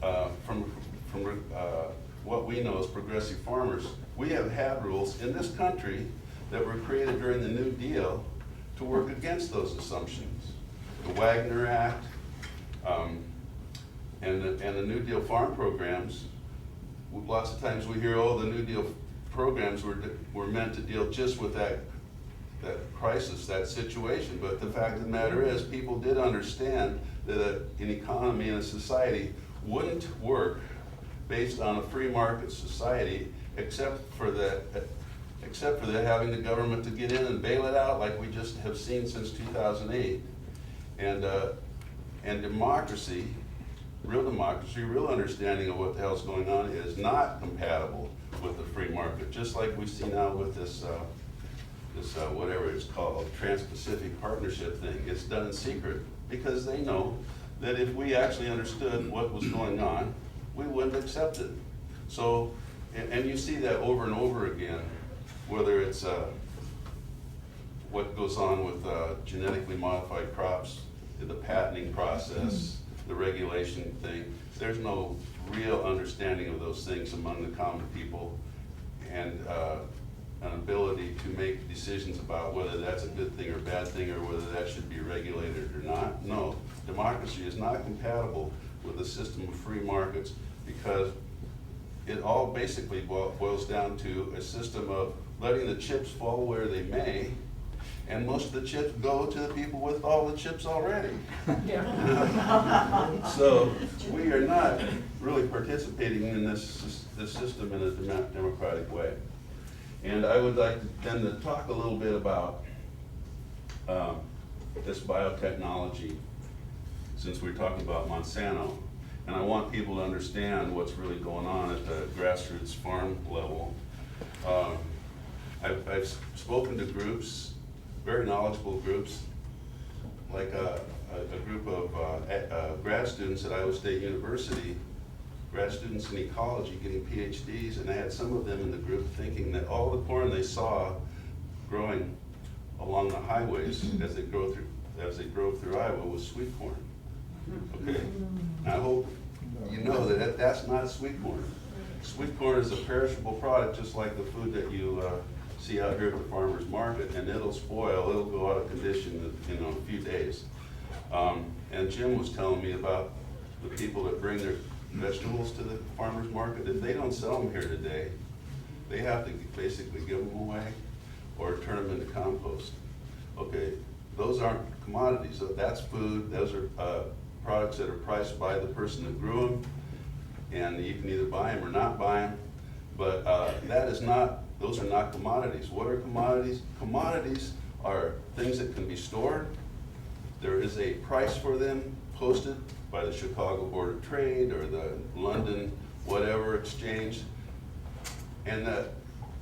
from what we know as progressive farmers, we have had rules in this country that were created during the New Deal to work against those assumptions. The Wagner Act, and the New Deal farm programs. Lots of times we hear, oh, the New Deal programs were meant to deal just with that crisis, that situation. But the fact of the matter is, people did understand that an economy and a society wouldn't work based on a free market society, except for having the government to get in and bail it out, like we just have seen since 2008. And democracy, real understanding of what the hell's going on is not compatible with the free market. Just like we see now with this whatever it's called, Trans-Pacific Partnership thing. It's done in secret because they know that if we actually understood what was going on, we wouldn't accept it. So, and you see that over and over again, whether it's what goes on with genetically modified crops, the patenting process, the regulation thing. There's no real understanding of those things among the common people, and an ability to make decisions about whether that's a good thing or bad thing, or whether that should be regulated or not. No, democracy is not compatible with a system of free markets, because it all basically boils down to a system of letting the chips fall where they may, and most of the chips go to the people with all the chips already. Yeah. So we are not really participating in this system in a democratic way. And I would like then to talk a little bit about this biotechnology, since we're talking about Monsanto. And I want people to understand what's really going on at the grassroots farm level. I've spoken to groups, very knowledgeable groups, like a group of grad students at Iowa State University, grad students in ecology getting PhDs, and I had some of them in the group thinking that all the corn they saw growing along the highways as they drove through Iowa was sweet corn. Okay, I hope you know that that's not sweet corn. Sweet corn is a perishable product, just like the food that you see out here at the farmer's market, and it'll spoil, it'll go out of condition in a few days. And Jim was telling me about the people that bring their vegetables to the farmer's market. If they don't sell them here today, they have to basically give them away or turn them into compost. Okay, those aren't commodities. So that's food. Those are products that are priced by the person that grew them, and you can either buy them or not buy them. But those are not commodities. What are commodities? Commodities are things that can be stored. There is a price for them posted by the Chicago Board of Trade or the London whatever exchange, and that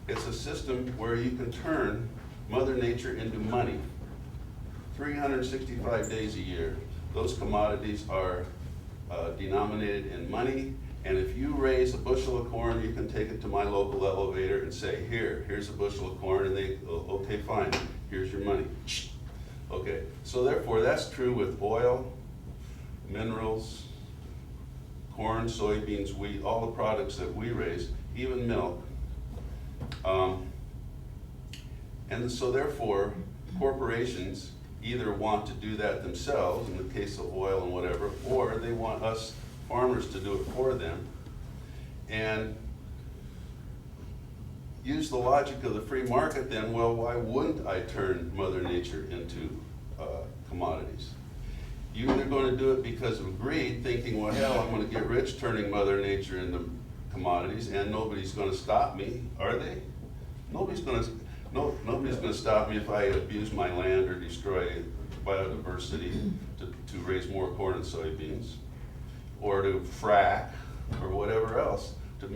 it's a system where you can turn Mother Nature into money 365 days a year. Those commodities are denominated in money, and if you raise a bushel of corn, you can take it to my local elevator and say, here's a bushel of corn, and they, okay, fine, here's your money. Okay, so therefore that's true with oil, minerals, corn, soybeans, wheat, all the products that we raise, even milk. And so therefore, corporations either want to do that themselves, in the case of oil and whatever, or they want us farmers to do it for them, and use the logic of the free market then. Well, why wouldn't I turn Mother Nature into commodities? You're either going to do it because of greed, thinking, well, hell, I'm going to get rich turning Mother Nature into commodities, and nobody's going to stop me, are they? Nobody's going to stop me if I abuse my land or destroy biodiversity to raise more corn and soybeans, or to frack, or whatever else to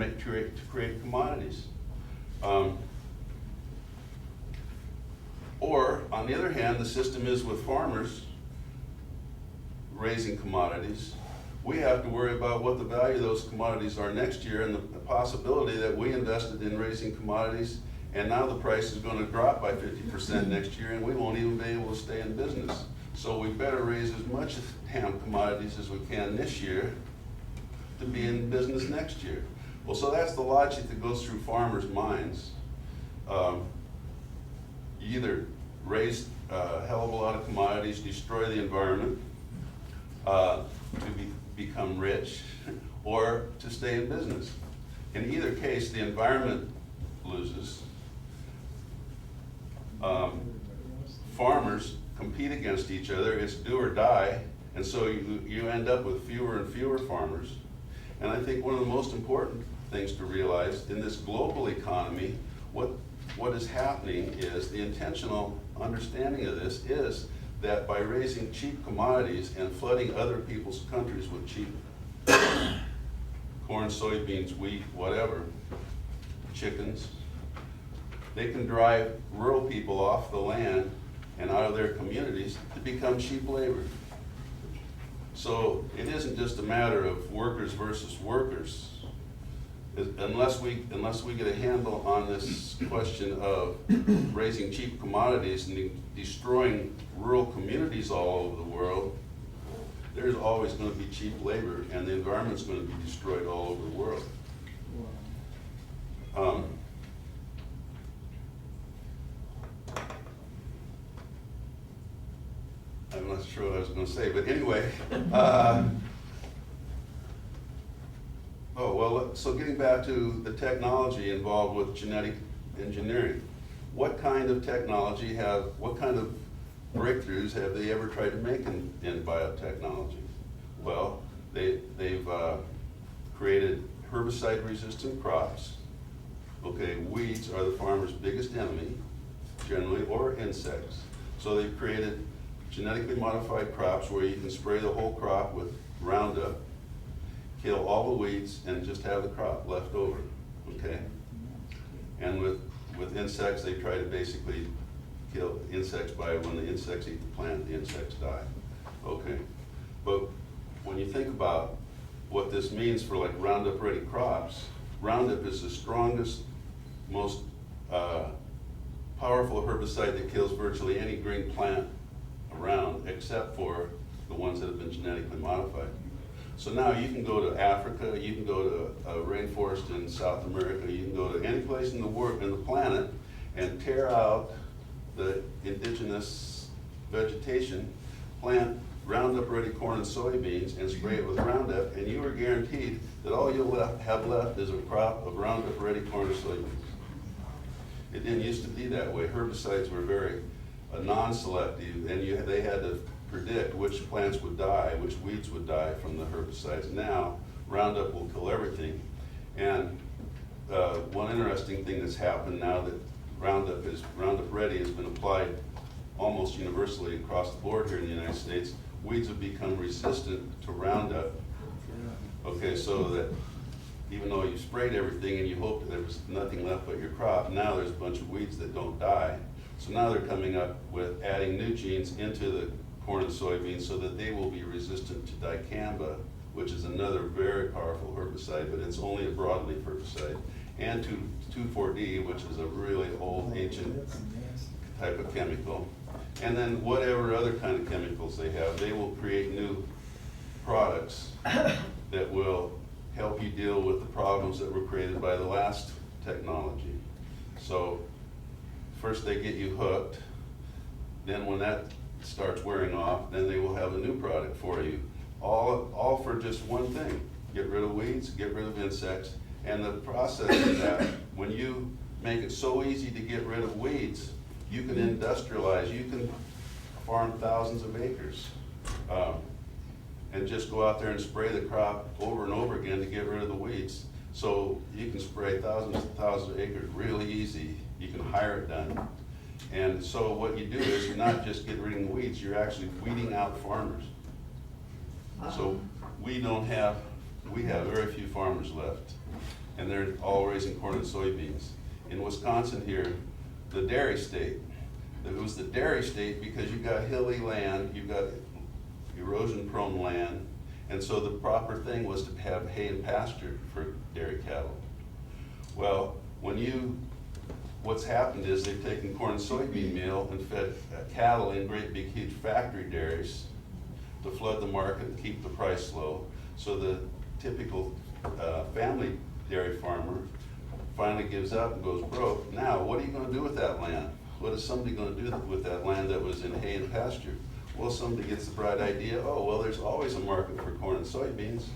create commodities. Or on the other hand, the system is with farmers raising commodities. We have to worry about what the value of those commodities are next year, and the possibility that we invested in raising commodities and now the price is gonna drop by 50% next year and we won't even be able to stay in business. So we better raise as much damn commodities as we can this year to be in business next year. Well, so that's the logic that goes through farmers' minds. You either raise a hell of a lot of commodities, destroy the environment, to become rich, or to stay in business. In either case, the environment loses. Farmers compete against each other, it's do or die, and so you end up with fewer and fewer farmers. And I think one of the most important things to realize in this global economy, what is happening is the intentional understanding of this is that by raising cheap commodities and flooding other people's countries with cheap corn, soybeans, wheat, whatever, chickens, they can drive rural people off the land and out of their communities to become cheap labor. So it isn't just a matter of workers versus workers. Unless we get a handle on this question of raising cheap commodities and destroying rural communities all over the world, there's always going to be cheap labor and the environment's going to be destroyed all over the world. I'm not sure what I was going to say, but anyway. So getting back to the technology involved with genetic engineering, what kind of technology what kind of breakthroughs have they ever tried to make in biotechnology? Well, they've created herbicide-resistant crops. Okay, weeds are the farmer's biggest enemy, generally, or insects. So they've created genetically modified crops where you can spray the whole crop with Roundup, kill all the weeds, and just have the crop left over, okay? And with insects, they try to basically kill insects by when the insects eat the plant, the insects die, okay? But when you think about what this means for like Roundup-ready crops, Roundup is the strongest, most powerful herbicide that kills virtually any green plant around except for the ones that have been genetically modified. So now you can go to Africa, you can go to a rainforest in South America, you can go to any place in the world, in the planet, and tear out the indigenous vegetation, plant Roundup-ready corn and soybeans, and spray it with Roundup, and you are guaranteed that all you'll have left is a crop of Roundup-ready corn and soybeans. It didn't used to be that way. Herbicides were very non-selective, and they had to predict which plants would die, which weeds would die from the herbicides. Now, Roundup will kill everything. And one interesting thing that's happened now that Roundup Ready has been applied almost universally across the board here in the United States, weeds have become resistant to Roundup. Okay, so that even though you sprayed everything and you hoped that there was nothing left but your crop, now there's a bunch of weeds that don't die. So now they're coming up with adding new genes into the corn and soybeans so that they will be resistant to dicamba, which is another very powerful herbicide, but it's only a broadleaf herbicide, and to 2,4-D, which is a really old, ancient type of chemical. And then whatever other kind of chemicals they have, they will create new products that will help you deal with the problems that were created by the last technology. So first they get you hooked, then when that starts wearing off, then they will have a new product for you. All for just one thing: get rid of weeds, get rid of insects. And the process of that, when you make it so easy to get rid of weeds, you can industrialize, you can farm thousands of acres and just go out there and spray the crop over and over again to get rid of the weeds. So you can spray thousands and thousands of acres really easy. You can hire it done. And so what you do is you're not just getting rid of the weeds, you're actually weeding out farmers. So we have very few farmers left, and they're all raising corn and soybeans. In Wisconsin here, the dairy state, it was the dairy state because you've got hilly land, you've got erosion-prone land, and so the proper thing was to have hay and pasture for dairy cattle. Well, what's happened is they've taken corn and soybean meal and fed cattle in great big huge factory dairies to flood the market and keep the price low. So the typical family dairy farmer finally gives up and goes broke. Now, what are you gonna do with that land? What is somebody gonna do with that land that was in hay and pasture? Well, somebody gets the bright idea, oh, well, there's always a market for corn and soybeans.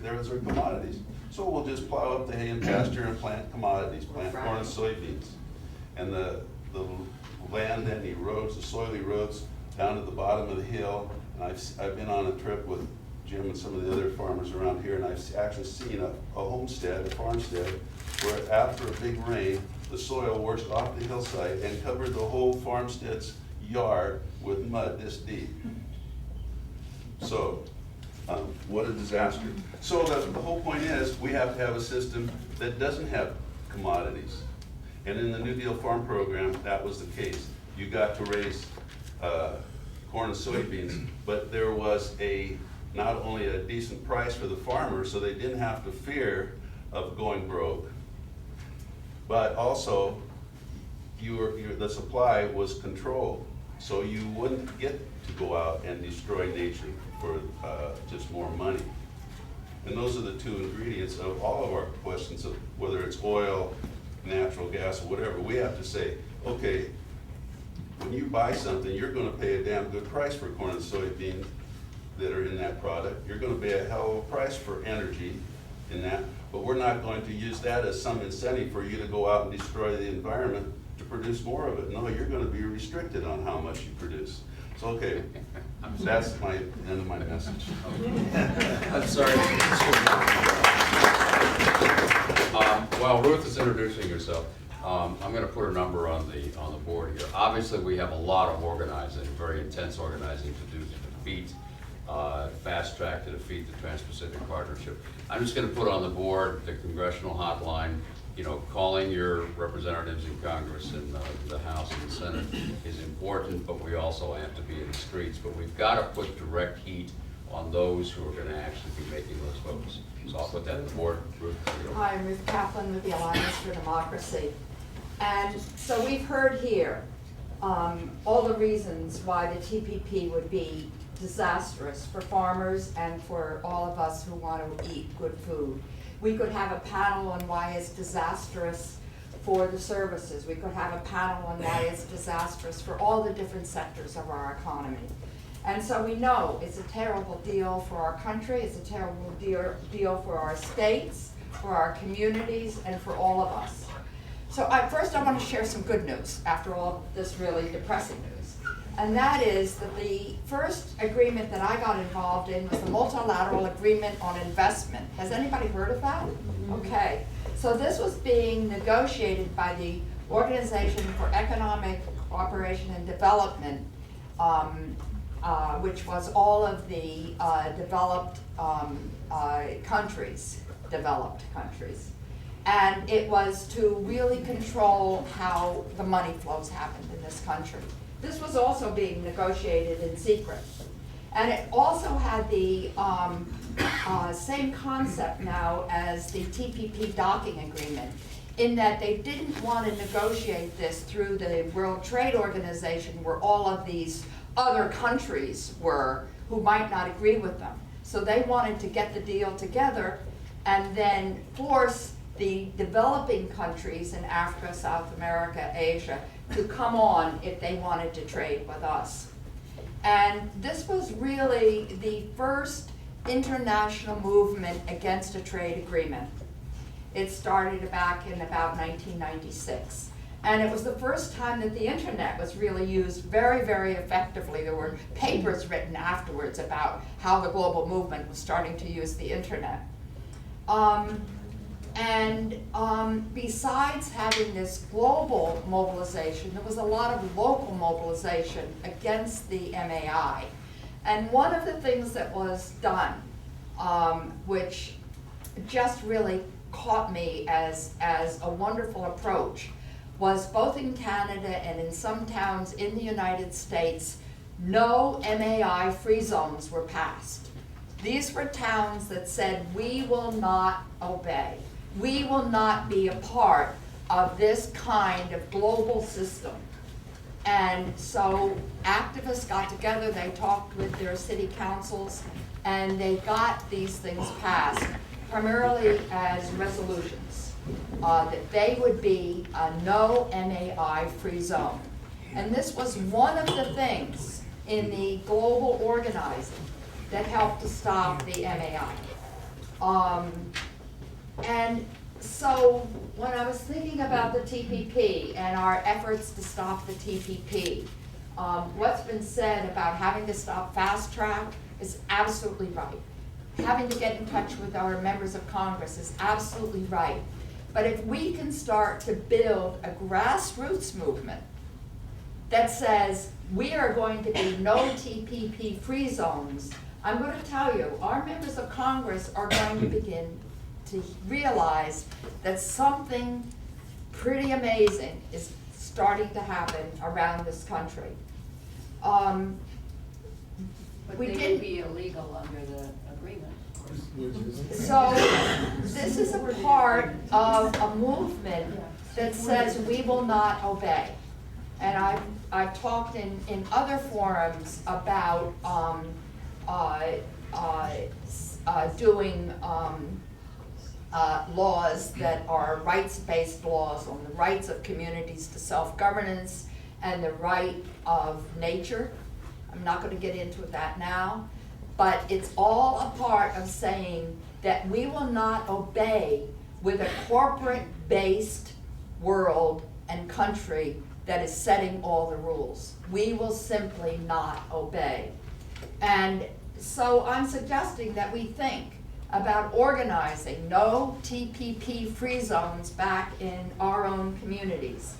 Those are commodities. So we'll just plow up the hay and pasture and plant commodities, plant corn and soybeans. And the land then erodes, the soil erodes down to the bottom of the hill. And I've been on a trip with Jim and some of the other farmers around here, and I've actually seen a homestead, a farmstead, where after a big rain, the soil washed off the hillside and covered the whole farmstead's yard with mud this deep. So, what a disaster. So the whole point is, we have to have a system that doesn't have commodities. And in the New Deal Farm Program, that was the case. You got to raise corn and soybeans, but there was not only a decent price for the farmers, so they didn't have to fear of going broke, but also the supply was controlled. So you wouldn't get to go out and destroy nature for just more money. And those are the two ingredients of all of our questions, of whether it's oil, natural gas, or whatever. We have to say, okay, when you buy something, you're gonna pay a damn good price for corn and soybeans that are in that product. You're gonna pay a hell of a price for energy in that, but we're not going to use that as some incentive for you to go out and destroy the environment to produce more of it. No, you're gonna be restricted on how much you produce. So, okay, that's my end of my message. I'm sorry. While Ruth is introducing herself, I'm going to put a number on the board here. Obviously, we have a lot of organizing, very intense organizing to do to defeat, fast track to defeat the Trans-Pacific Partnership. I'm just going to put on the board the congressional hotline. You know, calling your representatives in Congress and the House and the Senate is important, but we also have to be in the streets. But we've got to put direct heat on those who are going to actually be making those votes. So I'll put that on the board. Ruth, Hi, I'm Ruth Caplan with the Alliance for Democracy. And so we've heard here all the reasons why the TPP would be disastrous for farmers and for all of us who want to eat good food. We could have a panel on why it's disastrous for the services. We could have a panel on why it's disastrous for all the different sectors of our economy. And so we know it's a terrible deal for our country, it's a terrible deal for our states, for our communities, and for all of us. So first I want to share some good news after all this really depressing news. And that is that the first agreement that I got involved in was the Multilateral Agreement on Investment. Has anybody heard of that? Okay. So this was being negotiated by the Organization for Economic Cooperation and Development, which was all of the developed countries. And it was to really control how the money flows happened in this country. This was also being negotiated in secret. And it also had the same concept now as the TPP docking agreement, in that they didn't want to negotiate this through the World Trade Organization where all of these other countries were who might not agree with them. So they wanted to get the deal together and then force the developing countries in Africa, South America, Asia to come on if they wanted to trade with us. And this was really the first international movement against a trade agreement. It started back in about 1996. And it was the first time that the internet was really used very, very effectively. There were papers written afterwards about how the global movement was starting to use the internet. Besides having this global mobilization, there was a lot of local mobilization against the MAI. And one of the things that was done, which just really caught me as a wonderful approach, was both in Canada and in some towns in the United States no MAI free zones were passed. These were towns that said, we will not obey. We will not be a part of this kind of global system. And so activists got together, they talked with their city councils, and they got these things passed, primarily as resolutions, that they would be a no MAI free zone. And this was one of the things in the global organizing that helped to stop the MAI. And so when I was thinking about the TPP and our efforts to stop the TPP, what's been said about having to stop fast track is absolutely right. Having to get in touch with our members of Congress is absolutely right. But if we can start to build a grassroots movement that says we are going to be no TPP free zones, I'm going to tell you, our members of Congress are going to begin to realize that something pretty amazing is starting to happen around this country. But We they did- would be illegal under the agreement. So this is a part of a movement that says we will not obey. And I've talked in other forums about doing laws that are rights-based laws on the rights of communities to self-governance and the right of nature. I'm not going to get into that now, but it's all a part of saying that we will not obey with a corporate-based world and country that is setting all the rules. We will simply not obey. And so I'm suggesting that we think about organizing no TPP free zones back in our own communities.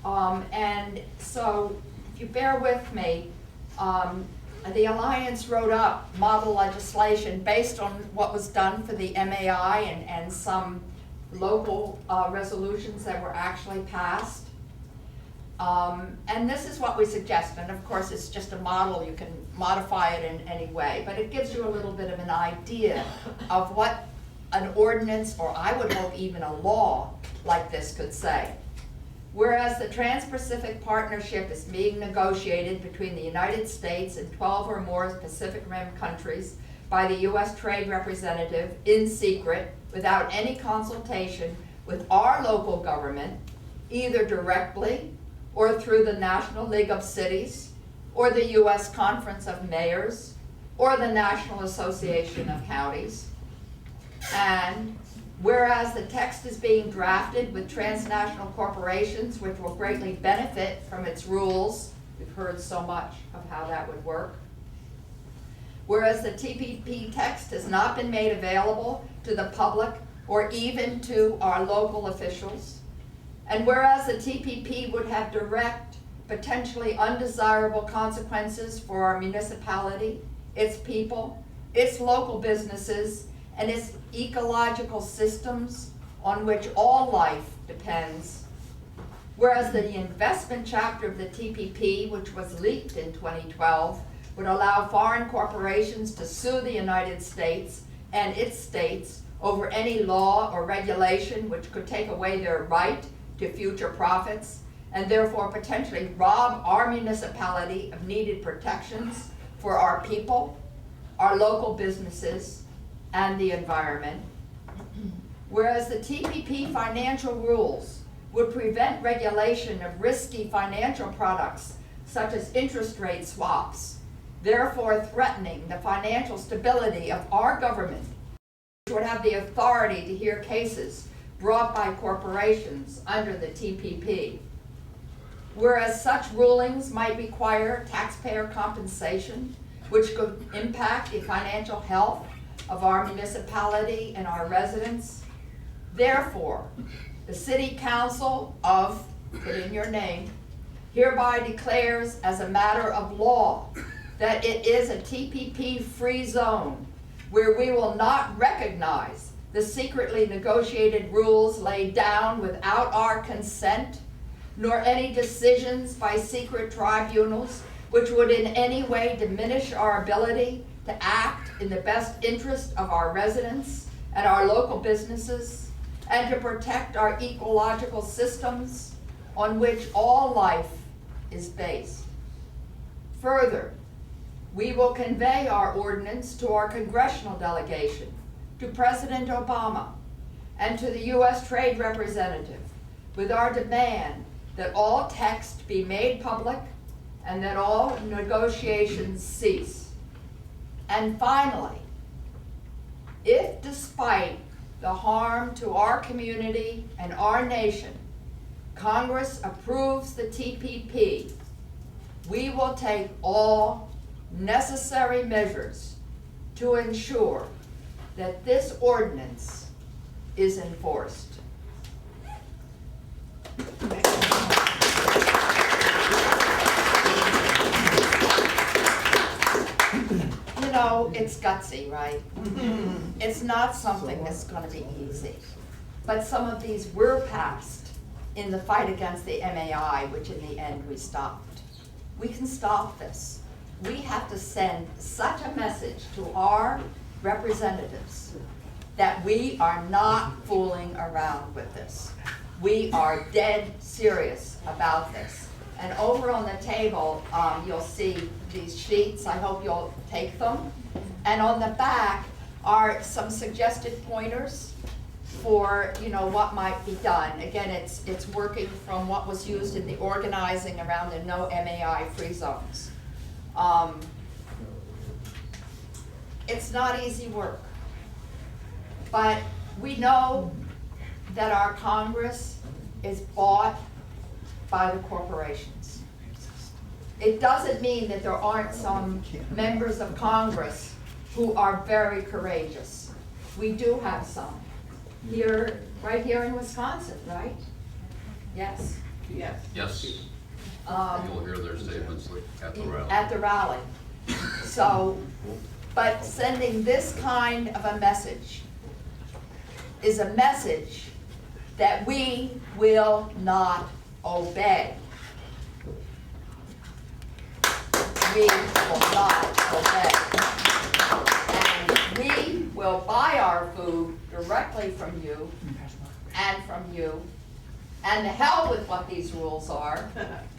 And so if you bear with me, the Alliance wrote up model legislation based on what was done for the MAI and some local resolutions that were actually passed. And this is what we suggest, and of course it's just a model, you can modify it in any way, but it gives you a little bit of an idea of what an ordinance, or I would hope even a law like this could say. Whereas the Trans-Pacific Partnership is being negotiated between the United States and 12 or more Pacific Rim countries by the U.S. Trade Representative in secret, without any consultation with our local government, either directly or through the National League of Cities, or the U.S. Conference of Mayors, or the National Association of Counties. And whereas the text is being drafted with transnational corporations which will greatly benefit from its rules, we've heard so much of how that would work. Whereas the TPP text has not been made available to the public or even to our local officials. And whereas the TPP would have direct, potentially undesirable consequences for our municipality, its people, its local businesses, and its ecological systems on which all life depends. Whereas the investment chapter of the TPP, which was leaked in 2012, would allow foreign corporations to sue the United States and its states over any law or regulation which could take away their right to future profits, and therefore potentially rob our municipality of needed protections for our people, our local businesses, and the environment. Whereas the TPP financial rules would prevent regulation of risky financial products such as interest rate swaps, therefore threatening the financial stability of our government, which would have the authority to hear cases brought by corporations under the TPP. Whereas such rulings might require taxpayer compensation, which could impact the financial health of our municipality and our residents. Therefore, the City Council of, put in your name, hereby declares as a matter of law that it is a TPP-free zone where we will not recognize the secretly negotiated rules laid down without our consent, nor any decisions by secret tribunals which would in any way diminish our ability to act in the best interest of our residents and our local businesses, and to protect our ecological systems on which all life is based. Further, we will convey our ordinance to our congressional delegation, to President Obama, and to the U.S. Trade Representative with our demand that all text be made public and that all negotiations cease. And finally, if despite the harm to our community and our nation, Congress approves the TPP, we will take all necessary measures to ensure that this ordinance is enforced. You know, it's gutsy, right? It's not something that's gonna be easy. But some of these were passed in the fight against the MAI, which in the end we stopped. We can stop this. We have to send such a message to our representatives that we are not fooling around with this. We are dead serious about this. And over on the table, you'll see these sheets. I hope you'll take them. And on the back are some suggested pointers for, you know, what might be done. Again, it's working from what was used in the organizing around the no MAI free zones. It's not easy work, but we know that our Congress is bought by the corporations. It doesn't mean that there aren't some members of Congress who are very courageous. We do have some. Here, right here in Wisconsin, right? Yes. Yes. Yes, you'll hear their statements at the rally. At the rally. So, but sending this kind of a message is a message that we will not obey. We will not obey. And we will buy our food directly from you and from you. And the hell with what these rules are.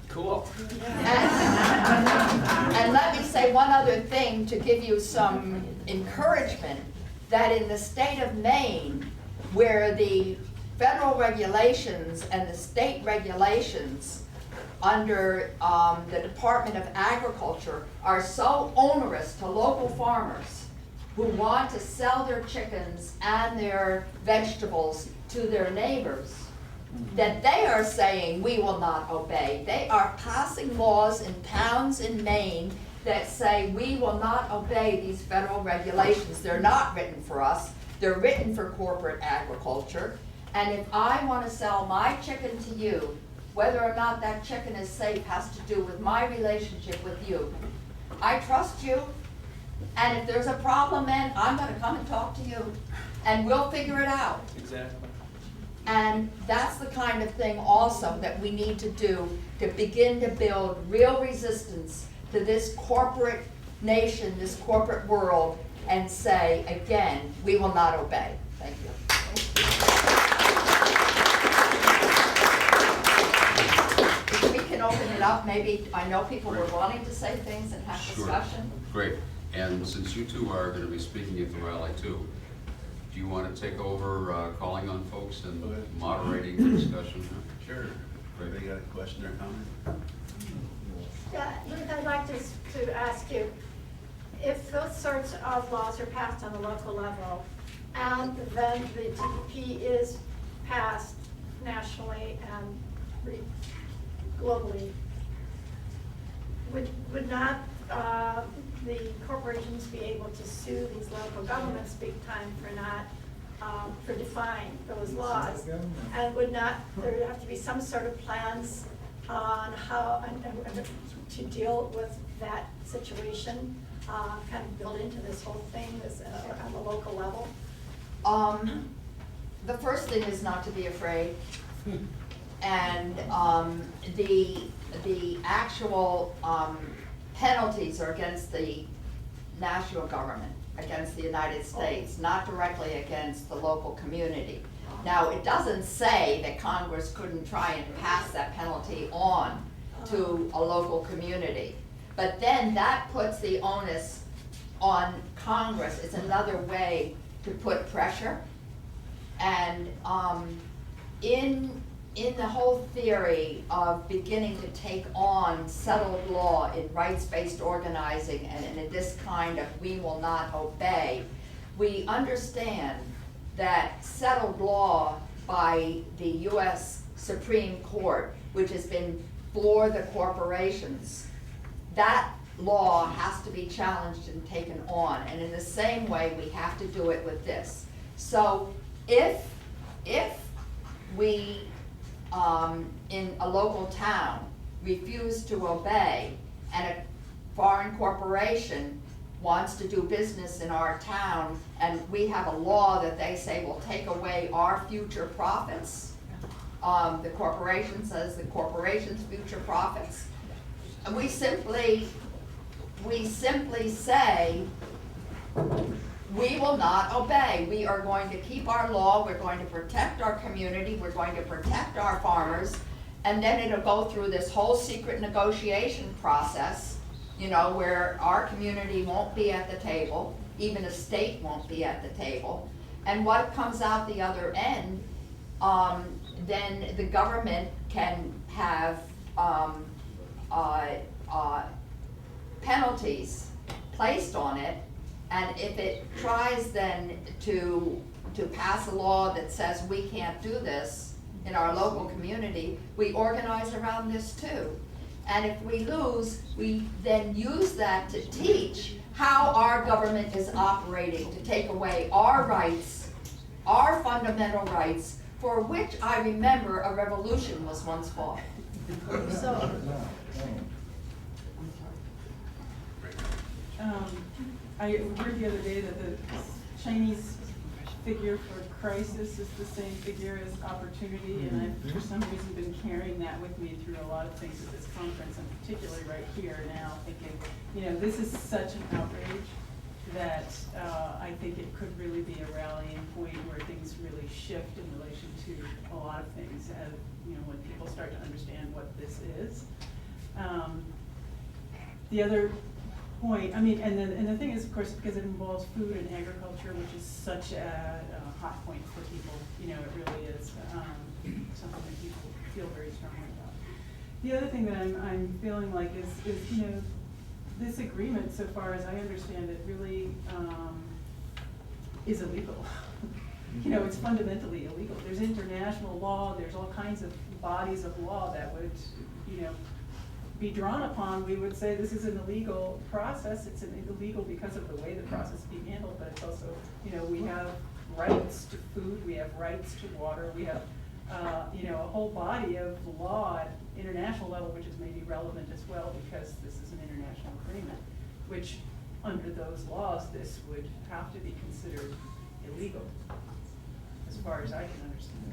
Cool. And let me say one other thing to give you some encouragement, that in the state of Maine, where the federal regulations and the state regulations under the Department of Agriculture are so onerous to local farmers who want to sell their chickens and their vegetables to their neighbors, that they are saying we will not obey. They are passing laws in towns in Maine that say we will not obey these federal regulations. They're not written for us. They're written for corporate agriculture. And if I want to sell my chicken to you, whether or not that chicken is safe has to do with my relationship with you. I trust you, and if there's a problem, man, I'm going to come and talk to you, and we'll figure it out. Exactly. And that's the kind of thing also that we need to do to begin to build real resistance to this corporate nation, this corporate world, and say, again, we will not obey. Thank you. If we can open it up, maybe, I know people were wanting to say things and have Sure. discussion. Great. And since you two are going to be speaking at the rally too, do you want to take over calling on folks and moderating the discussion? Sure. Anybody got a question or comment? Yeah, Ruth, I'd like to ask you, if those sorts of laws are passed on the local level, and then the TPP is passed nationally and globally, would not the corporations be able to sue these local governments big time for not, for defying those laws? And would not there have to be some sort of plans on how, to deal with that situation, kind of built into this whole thing, this, on the local level? The first thing is not to be afraid. And the actual penalties are against the national government, against the United States, not directly against the local community. Now, it doesn't say that Congress couldn't try and pass that penalty on to a local community. But then that puts the onus on Congress. It's another way to put pressure. And in the whole theory of beginning to take on settled law in rights-based organizing and in this kind of we will not obey, we understand that settled law by the US Supreme Court, which has been for the corporations, that law has to be challenged and taken on. And in the same way, we have to do it with this. So if we, in a local town, refuse to obey, and a foreign corporation wants to do business in our town, and we have a law that they say will take away our future profits, the corporation says the corporation's future profits, and we simply say, we will not obey. We are going to keep our law, we're going to protect our community, we're going to protect our farmers, and then it'll go through this whole secret negotiation process, you know, where our community won't be at the table, even a state won't be at the table. And what comes out the other end, then the government can have penalties placed on it. And if it tries then to pass a law that says we can't do this in our local community, we organize around this too. And if we lose, we then use that to teach how our government is operating, to take away our rights, our fundamental rights, for which I remember a revolution was once fought. So, I heard the other day that the Chinese figure for crisis is the same figure as opportunity, and I've for some reason been carrying that with me through a lot of things at this conference, and particularly right here now, thinking, you know, this is such an outrage that I think it could really be a rallying point where things really shift in relation to a lot of things, as, you know, when people start to understand what this is. The other point, I mean, and the thing is, of course, because it involves food and agriculture, which is such a hot point for people, you know, it really is something that people feel very strongly about. The other thing that I'm feeling like is, you know, this agreement, so far as I understand it, really is illegal. You know, it's fundamentally illegal. There's international law, there's all kinds of bodies of law that would, you know, be drawn upon. We would say this is an illegal process. It's illegal because of the way the process is being handled, but it's also, you know, we have rights to food, we have rights to water, we have, you know, a whole body of law at international level, which is maybe relevant as well because this is an international agreement, which under those laws, this would have to be considered illegal, as far as I can understand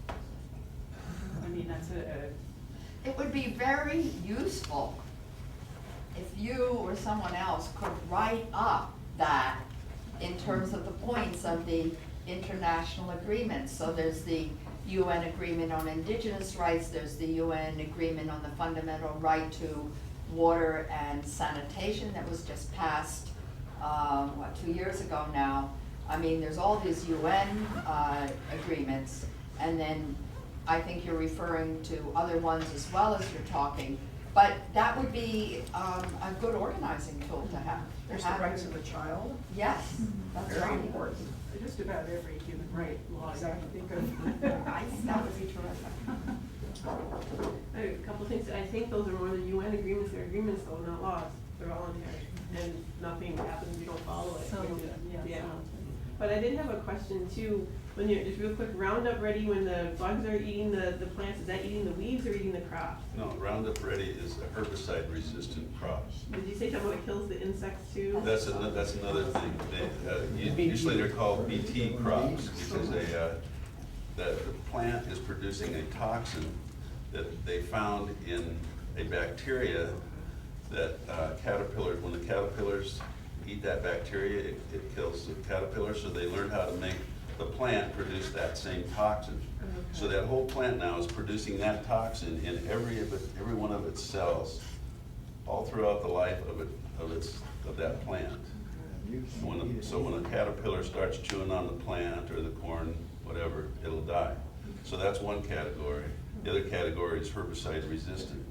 it. I mean, that's It would be very useful if you or someone else could write up that in terms of the points of the international agreements. So there's the UN Agreement on Indigenous Rights, there's the UN Agreement on the Fundamental Right to Water and Sanitation that was just passed, 2 years ago now. I mean, there's all these UN agreements, and then I think you're referring to other ones as well as you're talking, but that would be a good organizing tool to have. There's the rights of the child. Yes, that's Very right. important. just about every human right law I can think of. I think that would be terrific. A couple things, I think those are more the UN agreements, they're agreements though, not laws, they're voluntary, and nothing happens if you don't follow it. Some You do, don't- yeah, Yeah. some. But I did have a question too, when you're, just real quick, Roundup Ready, when the bugs are eating the plants, is that eating the weeds or eating the crops? No, Roundup Ready is a herbicide-resistant crop. Did you say something about it kills the insects too? That's another thing. Usually they're called BT crops because the plant is producing a toxin that they found in a bacteria that caterpillars, when the caterpillars eat that bacteria, it kills the caterpillar, so they learned how to make the plant produce that same toxin. So that whole plant now is producing that toxin in every one of its cells, all throughout the life of that plant. So when a caterpillar starts chewing on the plant or the corn, whatever, it'll die. So that's one category. The other category is herbicide resistant.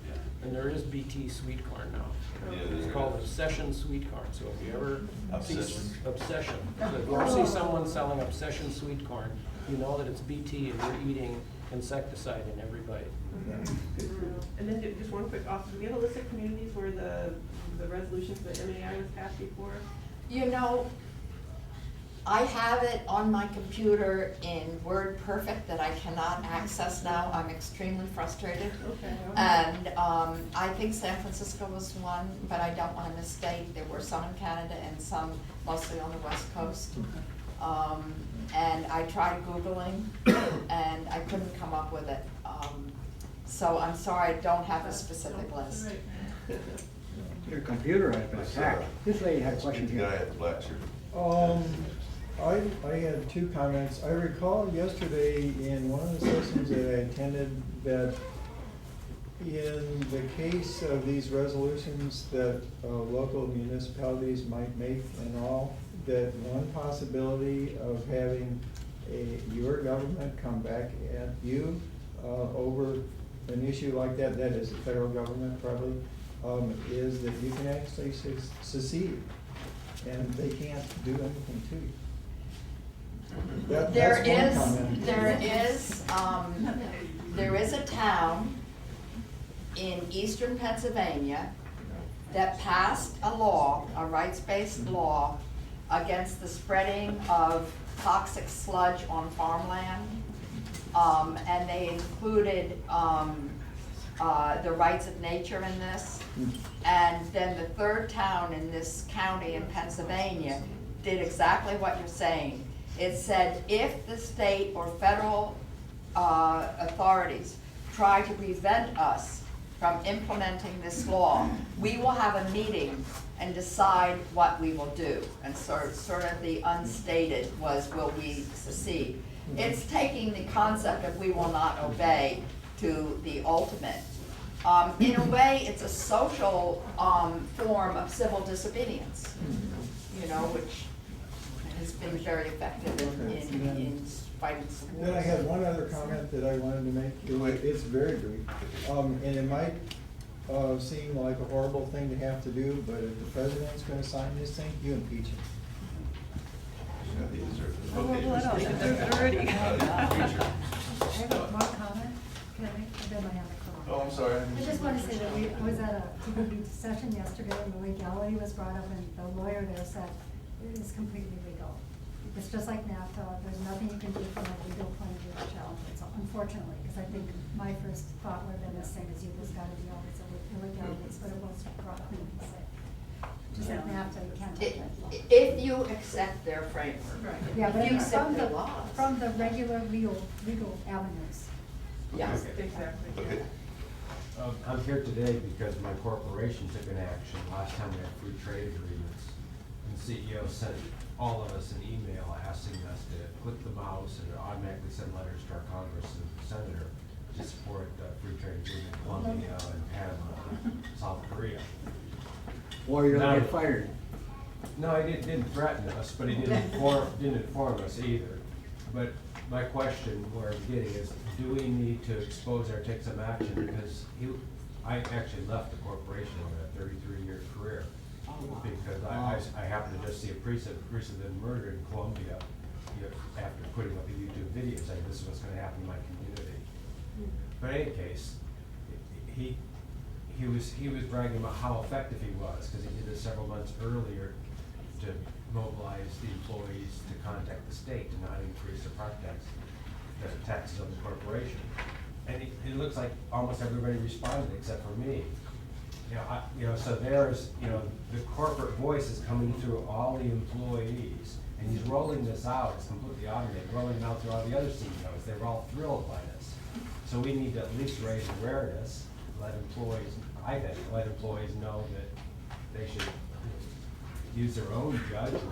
Yeah. And there is BT sweet corn now. Yeah, It's there called is. Obsession sweet corn, so if you ever see Obsession. Obsession, so if you ever see someone selling Obsession sweet corn, you know that it's BT and you're eating insecticide in every bite. And then just one quick, also, do we have a list of communities where the resolution for the MAI was passed before? You know, I have it on my computer in Word Perfect that I cannot access now. I'm extremely frustrated. Okay. And I think San Francisco was one, but I don't want to misstate. There were some in Canada and some mostly on the West Coast. And I tried Googling and I couldn't come up with it. So I'm sorry, I don't have a specific list. Your computer has been hacked. This lady had a question The here. guy at the black shirt. I had two comments. I recall yesterday in one of the sessions that I attended that in the case of these resolutions that local municipalities might make and all, that one possibility of having your government come back at you over an issue like that is the federal government probably, is that you can actually secede and they can't do anything to you. There That's one comment. there is a town in eastern Pennsylvania that passed a law, a rights-based law, against the spreading of toxic sludge on farmland. And they included the rights of nature in this. And then the third town in this county in Pennsylvania did exactly what you're saying. It said if the state or federal authorities try to prevent us from implementing this law, we will have a meeting and decide what we will do. And sort of the unstated was, will we secede? It's taking the concept of we will not obey to the ultimate. In a way, it's a social form of civil disobedience, you know, which has been very effective in fighting some wars. Then I had one other comment that I wanted to make. It's very brief. And it might seem like a horrible thing to have to do, but if the president's gonna sign this thing, you impeach him. He deserves it. Oh, Okay, well, Mr. she deserves it already. Future. I have one comment. Can I? Then I have a comment. Oh, I'm sorry. I just want to say that I was at a TPP session yesterday and the legality was brought up and the lawyer there said it is completely legal. It's just like NAFTA. There's nothing you can do from a legal point of view to challenge it. So unfortunately, because I think my first thought would have been the same as you, there's got to be all these illegalities, but it was brought up and he said, just like NAFTA, you can't have that. If you accept their framework. Yeah, but If you it's accept from their the, laws. from the regular legal avenues. Yes. Exactly. Okay. I'm here today because my corporation took an action last time we had free trade agreements. And the CEO sent all of us an email asking us to click the mouse and automatically send letters to our Congress and Senator to support free trade agreement in Colombia and Panama, South Korea. Or you're Now- gonna get fired. No, he didn't threaten us, but he didn't inform us either. But my question where I'm getting is, do we need to expose or take some action? Because I actually left the corporation over a 33-year career. Because I happened to just see a priest had been murdered in Colombia, after putting up a YouTube video saying this is what's gonna happen in my community. But in any case, he was bragging about how effective he was, because he did this several months earlier to mobilize the employees to contact the state to not increase the taxes on the corporation. And it looks like almost everybody responded except for me. So there's, the corporate voice is coming through all the employees, and he's rolling this out. It's completely automated, rolling it out through all the other CEOs. They were all thrilled by this. So we need to at least raise awareness, let employees, I think, let employees know that they should use their own judgment,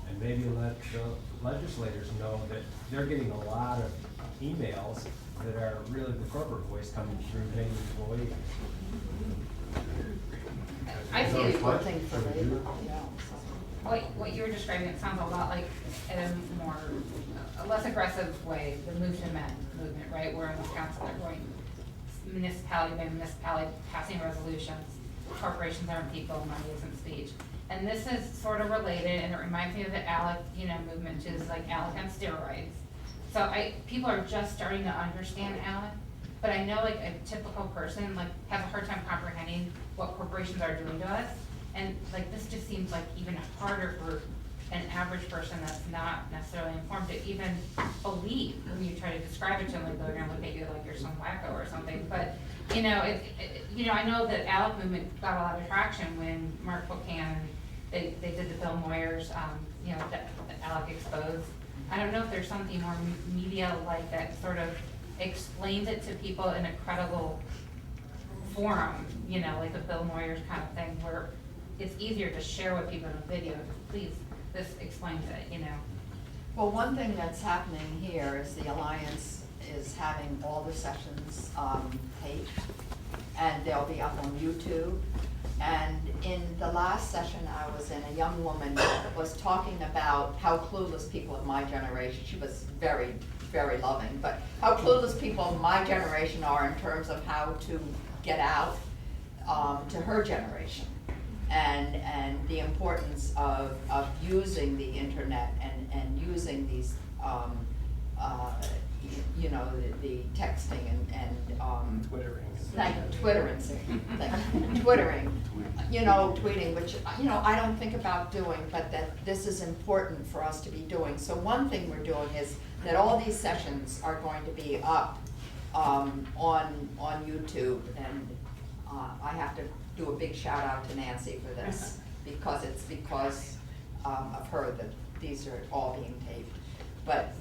and maybe let the legislators know that they're getting a lot of emails that are really the corporate voice coming through many employees. I Is see that a good fun? thing for Should we do labor, it? you know, so. What you were describing, it sounds a lot like in a less aggressive way, the Move to Amend movement, right? Where in Wisconsin they're going municipality by municipality, passing resolutions, corporations aren't people, money isn't speech. And this is sort of related, and it reminds me of the ALEC, movement, which is like ALEC on steroids. So people are just starting to understand ALEC, but I know like a typical person like has a hard time comprehending what corporations are doing to us. And like this just seems like even harder for an average person that's not necessarily informed to even believe when you try to describe it to them, like they're gonna look at you like you're some wacko or something. But I know that ALEC movement got a lot of traction when Mark Buchanan, they did the Bill Moyers, the ALEC Exposed. I don't know if there's something more media like that sort of explains it to people in a credible forum, like a Bill Moyers kind of thing, where it's easier to share with people in a video. Please, this explains it, Well, one thing that's happening here is the Alliance is having all the sessions taped, and they'll be up on YouTube. And in the last session I was in, a young woman was talking about how clueless people of my generation, she was very, very loving, but how clueless people of my generation are in terms of how to get out to her generation. And the importance of using the internet and using these, the texting and Twittering. Twittering, tweeting, which, I don't think about doing, but that this is important for us to be doing. So one thing we're doing is that all these sessions are going to be up on YouTube, and I have to do a big shout out to Nancy for this, because it's because of her that these are all being taped. But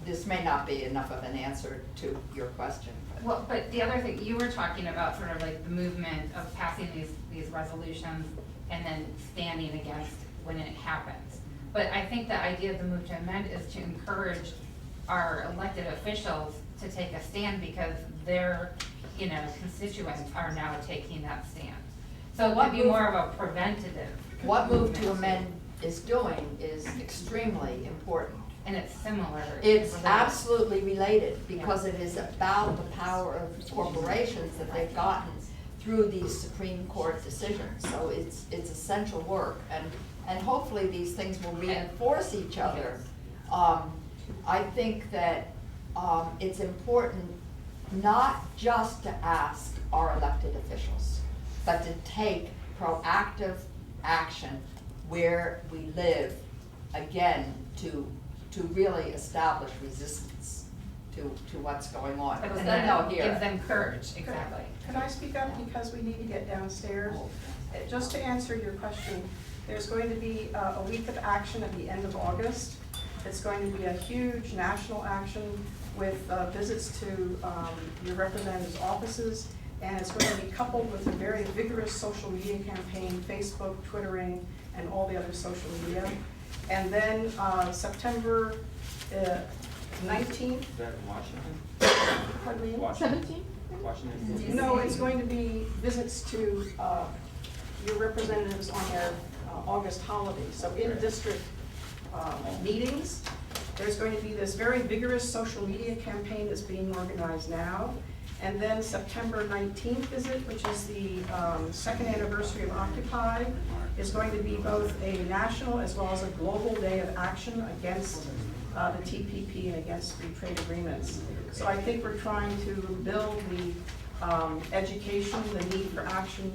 this may not be enough of an answer to your question. Well, but the other thing, you were talking about sort of like the movement of passing these resolutions and then standing against when it happens. But I think the idea of the Move to Amend is to encourage our elected officials to take a stand, because their, constituents are now taking that stand. So it would be more of a preventative. What Move to Amend is doing is extremely important. And it's similar. It's related. absolutely related, because it is about the power of corporations that they've gotten through these Supreme Court decisions. So it's essential work, and hopefully these things will reinforce each other. I think that it's important not just to ask our elected officials, but to take proactive action where we live, again, to really establish resistance to what's going on. But Because then then they'll hear give it. them courage, exactly. Could I speak up because we need to get downstairs? Just to answer your question, there's going to be a week of action at the end of August. It's going to be a huge national action with visits to your representatives' offices, and it's going to be coupled with a very vigorous social media campaign, Facebook, Twittering, and all the other social media. And then September 19th. Is that in Washington? Pardon me? Washington? Washington? No, it's going to be visits to your representatives on their August holiday. So in district meetings, there's going to be this very vigorous social media campaign that's being organized now. And then September 19th visit, which is the second anniversary of Occupy, is going to be both a national as well as a global day of action against the TPP and against free trade agreements. So I think we're trying to build the education, the need for action,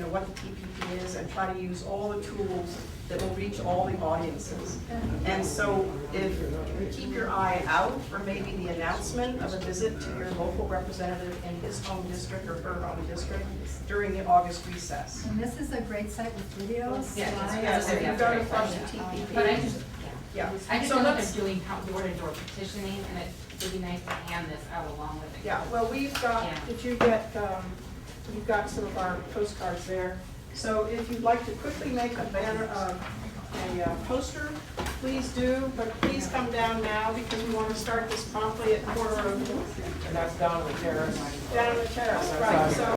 what the TPP is, and try to use all the tools that will reach all the audiences. And so if you keep your eye out for maybe the announcement of a visit to your local representative in his home district or her home district during the August recess. And this is a great site with videos. Yeah, it's- Yes, if you go to But TPP. I just, Yeah. I just So know that let's- they're doing door-to-door petitioning, and it would be nice to hand this out along with it. Yeah, well, we've got, Yeah. did you get You've got some of our postcards there. So if you'd like to quickly make a banner, a poster, please do, but please come down now because we want to start this promptly at 1:15. And that's down on the terrace. Down on the terrace, right, so.